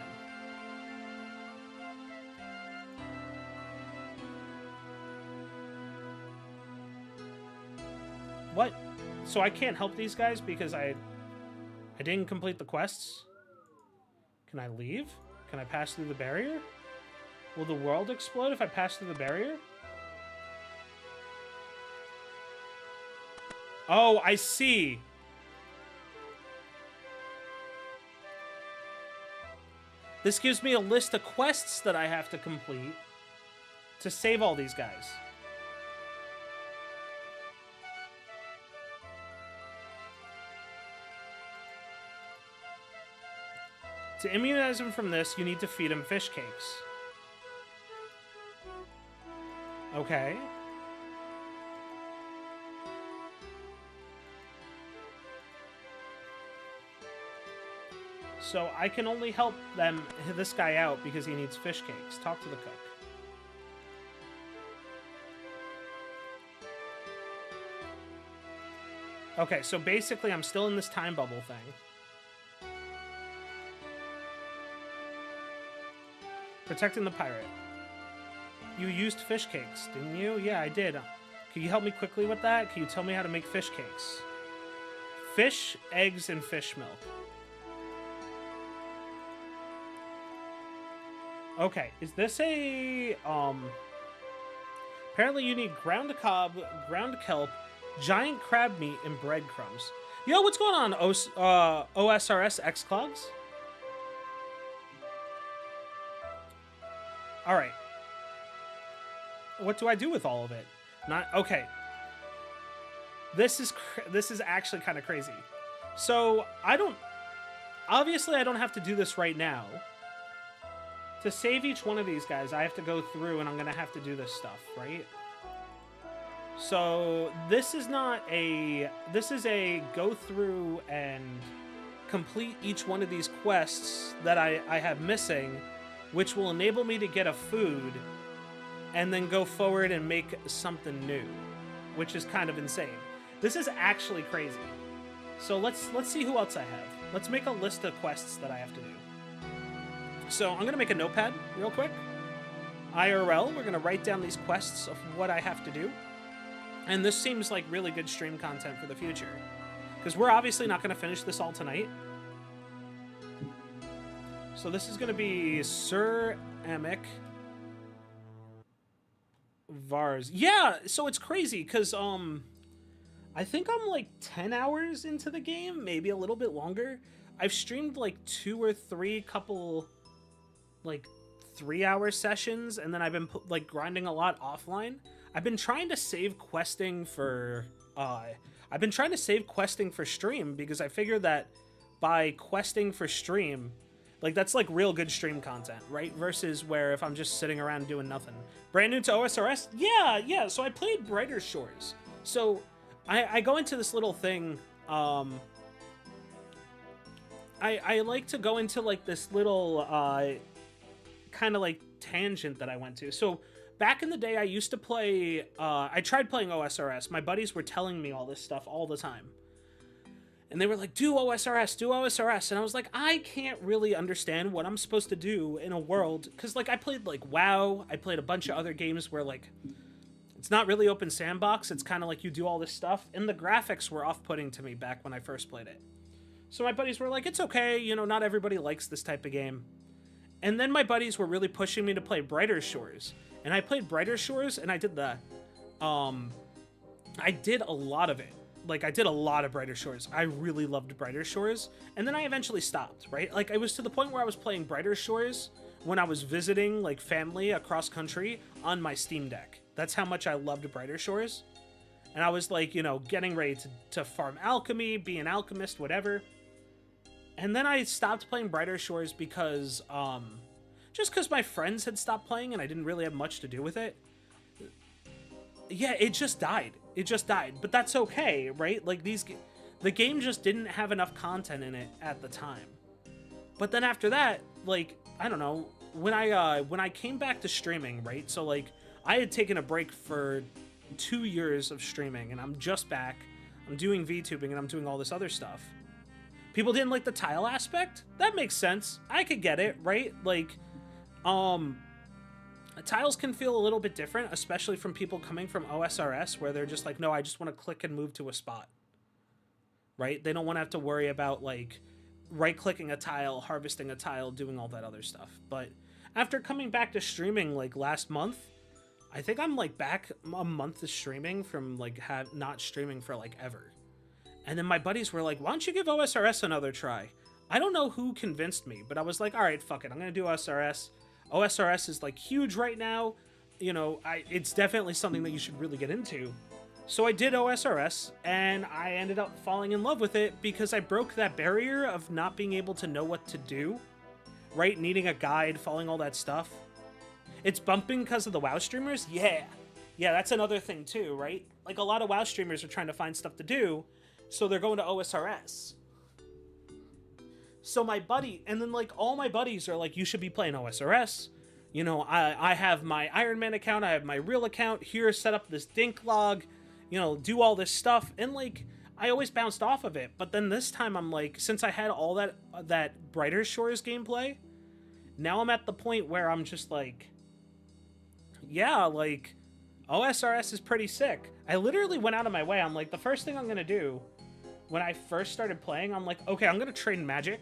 What? So I can't help these guys because I didn't complete the quests? Can I leave? Can I pass through the barrier? Will the world explode if I pass through the barrier? Oh, I see. This gives me a list of quests that I have to complete to save all these guys. To immunize him from this, you need to feed him fish cakes. Okay. So I can only help this guy out because he needs fish cakes. Talk to the cook. Okay, so basically I'm still in this time bubble thing. Protecting the pirate. You used fish cakes, didn't you? Yeah, I did. Can you help me quickly with that? Can you tell me how to make fish cakes? Fish, eggs, and fish milk. Okay, is this a, apparently you need ground cob, ground kelp, giant crab meat, and breadcrumbs. Yo, what's going on, OSRS X-Clogs? Alright. What do I do with all of it? Not, okay. This is actually kind of crazy. So, obviously I don't have to do this right now. To save each one of these guys, I have to go through and I'm going to have to do this stuff, right? So this is a go through and complete each one of these quests that I have missing, which will enable me to get a food and then go forward and make something new, which is kind of insane. This is actually crazy. So let's see who else I have. Let's make a list of quests that I have to do. So I'm going to make a notepad real quick. IRL, we're going to write down these quests of what I have to do. And this seems like really good stream content for the future. Because we're obviously not going to finish this all tonight. So this is going to be Sir Amic Vars. Yeah, so it's crazy because I think I'm like 10 hours into the game, maybe a little bit longer. I've streamed like 2 or 3 couple like 3-hour sessions, and then I've been like grinding a lot offline. I've been trying to save questing for stream because I figure that by questing for stream, like that's like real good stream content, right? Versus where if I'm just sitting around doing nothing. Brand new to OSRS? Yeah. So I played Brighter Shores. So I go into this little thing. I like to go into like this little kind of like tangent that I went to. So back in the day, I used to play, I tried playing OSRS. My buddies were telling me all this stuff all the time. And they were like, do OSRS, do OSRS. And I was like, I can't really understand what I'm supposed to do in a world. Because, like, I played, like, WoW. I played a bunch of other games where, like, it's not really open sandbox. It's kind of like you do all this stuff. And the graphics were off-putting to me back when I first played it. So my buddies were like, it's okay. You know, not everybody likes this type of game. And then my buddies were really pushing me to play Brighter Shores. And I played Brighter Shores, and I did I did a lot of it. Like, I did a lot of Brighter Shores. I really loved Brighter Shores. And then I eventually stopped, right? Like, I was to the point where I was playing Brighter Shores when I was visiting, like, family across country on my Steam Deck. That's how much I loved Brighter Shores. And I was, like, you know, getting ready to farm alchemy, be an alchemist, whatever. And then I stopped playing Brighter Shores because, just because my friends had stopped playing and I didn't really have much to do with it. Yeah, it just died. It just died. But that's okay, right? Like, the game just didn't have enough content in it at the time. But then after that, like, I don't know, when I came back to streaming, right? So, like, I had taken a break for 2 years of streaming, and I'm just back. I'm doing VTubing, and I'm doing all this other stuff. People didn't like the tile aspect? That makes sense. I could get it, right? Like, tiles can feel a little bit different, especially from people coming from OSRS, where they're just like, no, I just want to click and move to a spot. Right? They don't want to have to worry about, like, right-clicking a tile, harvesting a tile, doing all that other stuff. But after coming back to streaming, like, last month, I think I'm, like, back a month of streaming from, like, not streaming for, like, ever. And then my buddies were like, why don't you give OSRS another try? I don't know who convinced me, but I was like, all right, fuck it. I'm going to do OSRS. OSRS is, like, huge right now. You know, it's definitely something that you should really get into. So I did OSRS, and I ended up falling in love with it because I broke that barrier of not being able to know what to do, right? Needing a guide, following all that stuff. It's bumping because of the WoW streamers? Yeah. Yeah, that's another thing too, right? Like, a lot of WoW streamers are trying to find stuff to do, so they're going to OSRS. So my buddy, and then, like, all my buddies are like, you should be playing OSRS. You know, I have my Iron Man account, I have my real account, here, set up this dink log, you know, do all this stuff. And, like, I always bounced off of it. But then this time I'm like, since I had all that Brighter Shores gameplay, now I'm at the point where I'm just like, yeah, like, OSRS is pretty sick. I literally went out of my way. I'm like, the first thing I'm going to do when I first started playing, I'm like, okay, I'm going to train magic.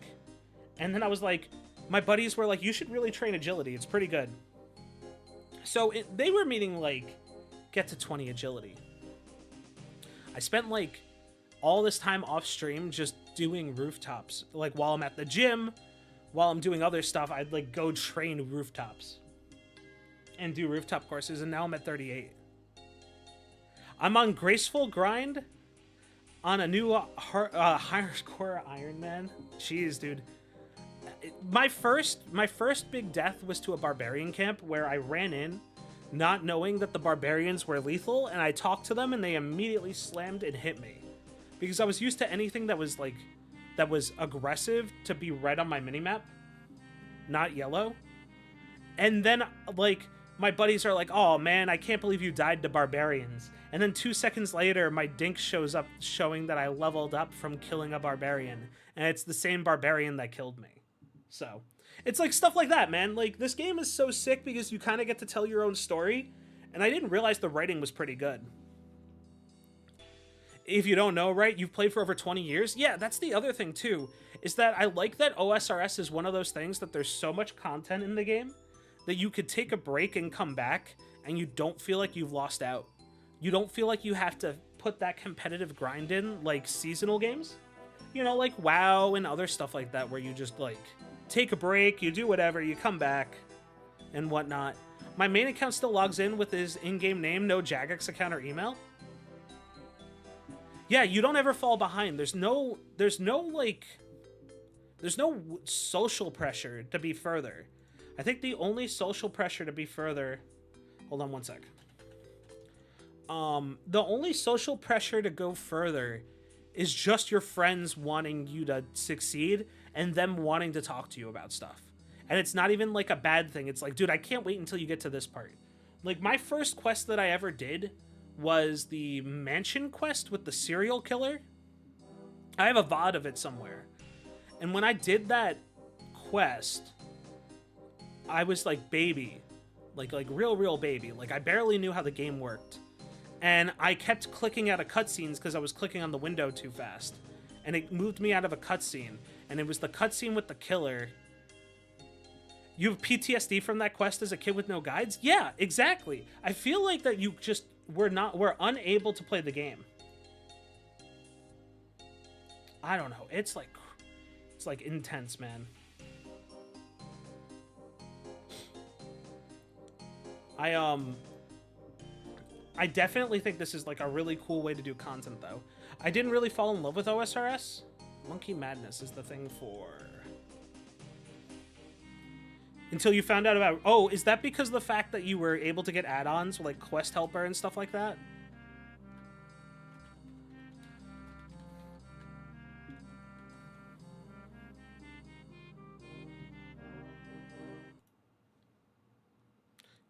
And then I was like, my buddies were like, you should really train agility. It's pretty good. So they were meaning, like, get to 20 agility. I spent, like, all this time off stream just doing rooftops. Like, while I'm at the gym, while I'm doing other stuff, I'd, like, go train rooftops and do rooftop courses. And now I'm at 38. I'm on Graceful Grind on a new hardcore Iron Man. Jeez, dude. My first big death was to a barbarian camp where I ran in not knowing that the barbarians were lethal, and I talked to them and they immediately slammed and hit me. Because I was used to anything that was, like, that was aggressive to be red on my minimap, not yellow. And then, like, my buddies are like, oh man, I can't believe you died to barbarians. And then 2 seconds later, my dink shows up showing that I leveled up from killing a barbarian. And it's the same barbarian that killed me. So, it's like stuff like that, man. Like, this game is so sick because you kind of get to tell your own story. And I didn't realize the writing was pretty good. If you don't know, right, you've played for over 20 years. Yeah, that's the other thing, too. Is that I like that OSRS is one of those things that there's so much content in the game that you could take a break and come back and you don't feel like you've lost out. You don't feel like you have to put that competitive grind in like seasonal games. You know, like WoW and other stuff like that where you just, like, take a break, you do whatever, you come back, and whatnot. My main account still logs in with his in-game name, no Jagex account or email. Yeah, you don't ever fall behind. There's no social pressure to be further. I think the only social pressure to be further... Hold on one sec. The only social pressure to go further is just your friends wanting you to succeed and them wanting to talk to you about stuff. And it's not even, like, a bad thing. It's like, dude, I can't wait until you get to this part. Like, my first quest that I ever did was the mansion quest with the serial killer. I have a VOD of it somewhere. And when I did that quest, I was like baby. Like real baby. Like I barely knew how the game worked. And I kept clicking out of cutscenes because I was clicking on the window too fast. And it moved me out of a cutscene. And it was the cutscene with the killer. You have PTSD from that quest as a kid with no guides? Yeah, exactly. I feel like that you just we're unable to play the game. I don't know. It's like intense, man. I definitely think this is like a really cool way to do content though. I didn't really fall in love with OSRS. Monkey Madness is the thing for... Until you found out about... Oh, is that because of the fact that you were able to get add-ons like Quest Helper and stuff like that?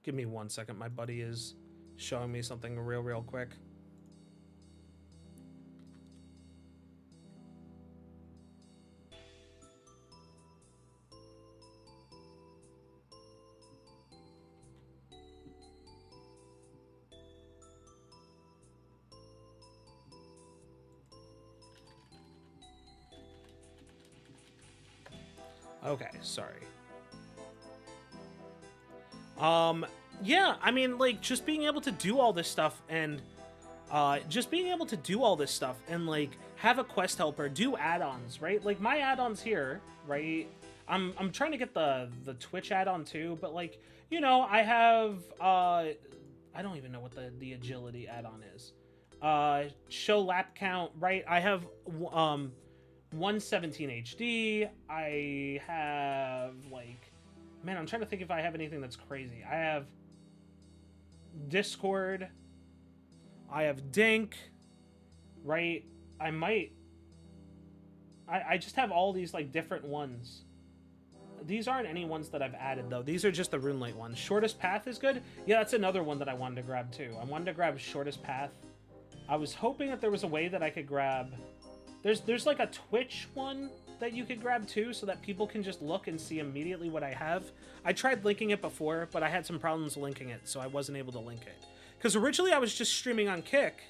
Give me 1 second. My buddy is showing me something real quick. Okay, sorry. Yeah, I mean, like, just being able to do all this stuff and, like, have a quest helper, do add-ons, right? Like, my add-ons here, right? I'm trying to get the Twitch add-on too, but, like, you know, I have, I don't even know what the agility add-on is. Show lap count, right? I have, 117 HD. I have, like... Man, I'm trying to think if I have anything that's crazy. I have Discord. I have Dink. Right? I just have all these, like, different ones. These aren't any ones that I've added, though. These are just the Runelite ones. Shortest Path is good. Yeah, that's another one that I wanted to grab, too. I wanted to grab Shortest Path. I was hoping that there was a way that I could grab... There's like a Twitch one that you could grab too, so that people can just look and see immediately what I have. I tried linking it before, but I had some problems linking it, so I wasn't able to link it. Because originally I was just streaming on Kick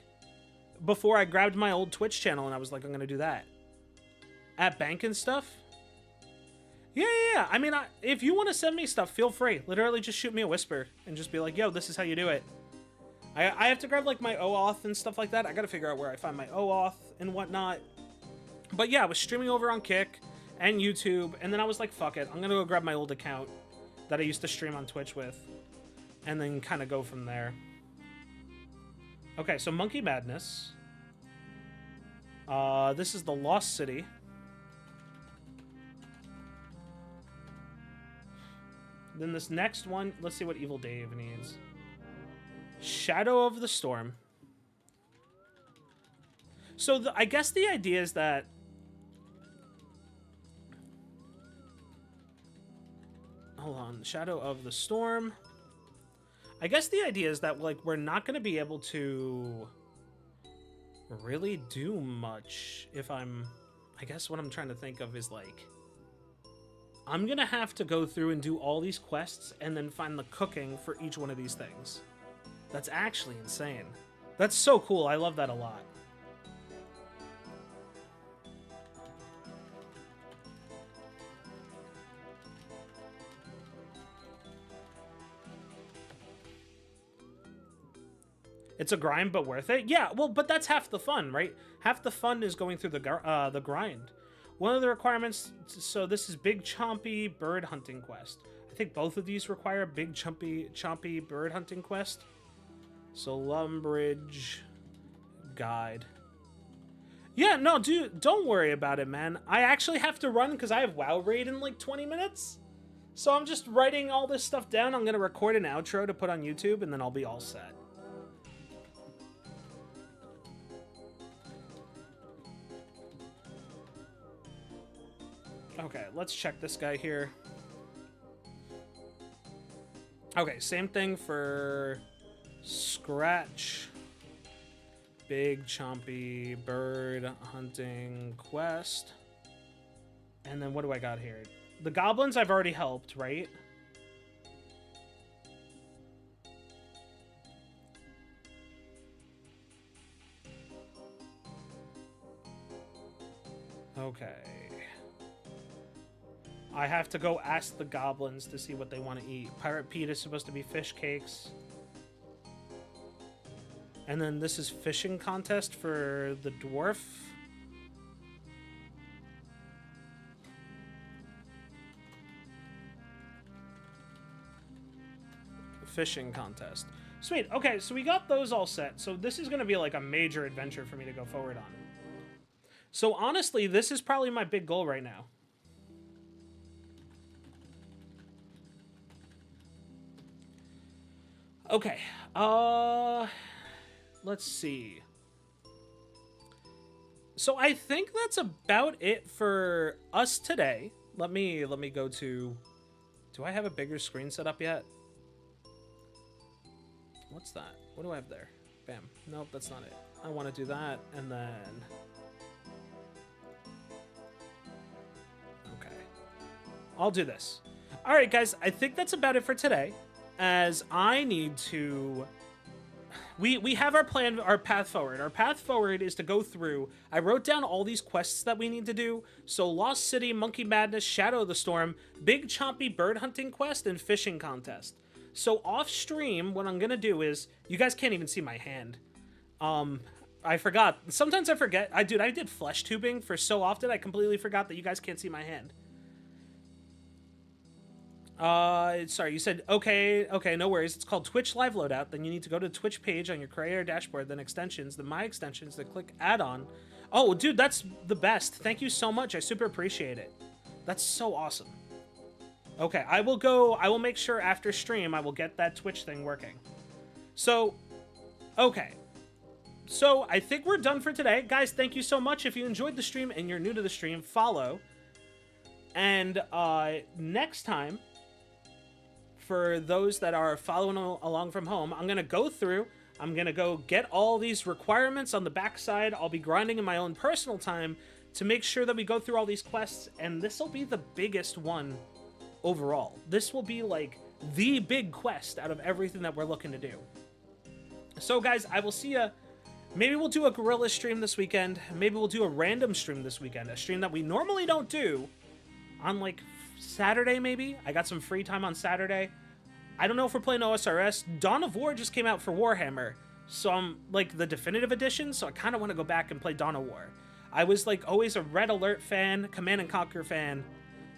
before I grabbed my old Twitch channel, and I was like, I'm going to do that. At bank and stuff? Yeah. I mean, if you want to send me stuff, feel free. Literally just shoot me a whisper and just be like, yo, this is how you do it. I have to grab like my OAuth and stuff like that. I got to figure out where I find my OAuth and whatnot. But yeah, I was streaming over on Kick and YouTube, and then I was like, fuck it. I'm going to go grab my old account that I used to stream on Twitch with, and then kind of go from there. Okay, so Monkey Madness. This is the Lost City. Then this next one, let's see what Evil Dave needs. Shadow of the Storm. So I guess the idea is that... Hold on. Shadow of the Storm. I guess the idea is that, like, we're not going to be able to really do much if I'm... I guess what I'm trying to think of is, like... I'm going to have to go through and do all these quests and then find the cooking for each one of these things. That's actually insane. That's so cool. I love that a lot. It's a grind, but worth it? Yeah, well, but that's half the fun, right? Half the fun is going through the grind. One of the requirements, so this is Big Chompy Bird Hunting Quest. I think both of these require Big Chompy Bird Hunting Quest. So, Lumbridge Guide. Yeah, no, dude, don't worry about it, man. I actually have to run because I have WoW Raid in like 20 minutes. So I'm just writing all this stuff down. I'm going to record an outro to put on YouTube, and then I'll be all set. Okay, let's check this guy here. Okay, same thing for Scratch, Big chompy bird hunting quest. And then what do I got here? The goblins I've already helped, right? Okay. I have to go ask the goblins to see what they want to eat. Pirate Pete is supposed to be fish cakes. And then this is fishing contest for the dwarf. Fishing contest. Sweet. Okay, so we got those all set. So this is going to be like a major adventure for me to go forward on. So honestly, this is probably my big goal right now. Okay. Let's see. So I think that's about it for us today. Let me go to... Do I have a bigger screen set up yet? What's that? What do I have there? Bam. Nope, that's not it. I want to do that, and then... Okay. I'll do this. Alright, guys, I think that's about it for today, as I need to... We have our plan, our path forward. Our path forward is to go through... I wrote down all these quests that we need to do. So, Lost City, Monkey Madness, Shadow of the Storm, Big Chompy Bird Hunting Quest, and Fishing Contest. So off stream, what I'm gonna do is, you guys can't even see my hand. I forgot. Sometimes I forget. I did flesh tubing for so often, I completely forgot that you guys can't see my hand. Sorry, you said, okay, no worries. It's called Twitch Live Loadout. Then you need to go to the Twitch page on your creator dashboard, then extensions, then my extensions, then click add-on. Oh, dude, that's the best. Thank you so much. I super appreciate it. That's so awesome. Okay, I will make sure after stream I will get that Twitch thing working. So, okay. So, I think we're done for today. Guys, thank you so much. If you enjoyed the stream and you're new to the stream, follow. And, next time, for those that are following along from home, I'm gonna go through, I'm gonna go get all these requirements on the backside. I'll be grinding in my own personal time to make sure that we go through all these quests, and this will be the biggest one overall. This will be like the big quest out of everything that we're looking to do. So guys, I will see ya. Maybe we'll do a guerrilla stream this weekend. Maybe we'll do a random stream this weekend. A stream that we normally don't do on like Saturday maybe. I got some free time on Saturday. I don't know if we're playing OSRS. Dawn of War just came out for Warhammer. So I'm like the definitive edition. So I kind of want to go back and play Dawn of War. I was like always a Red Alert fan, Command and Conquer fan.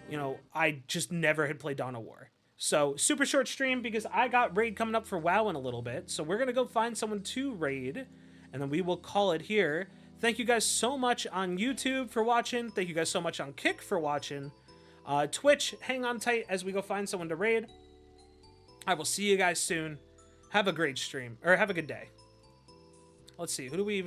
You know, I just never had played Dawn of War. So, super short stream because I got raid coming up for WoW in a little bit. So, we're going to go find someone to raid, and then we will call it here. Thank you guys so much on YouTube for watching. Thank you guys so much on Kick for watching. Twitch, hang on tight as we go find someone to raid. I will see you guys soon. Have a great stream, or have a good day. Let's see, who do we even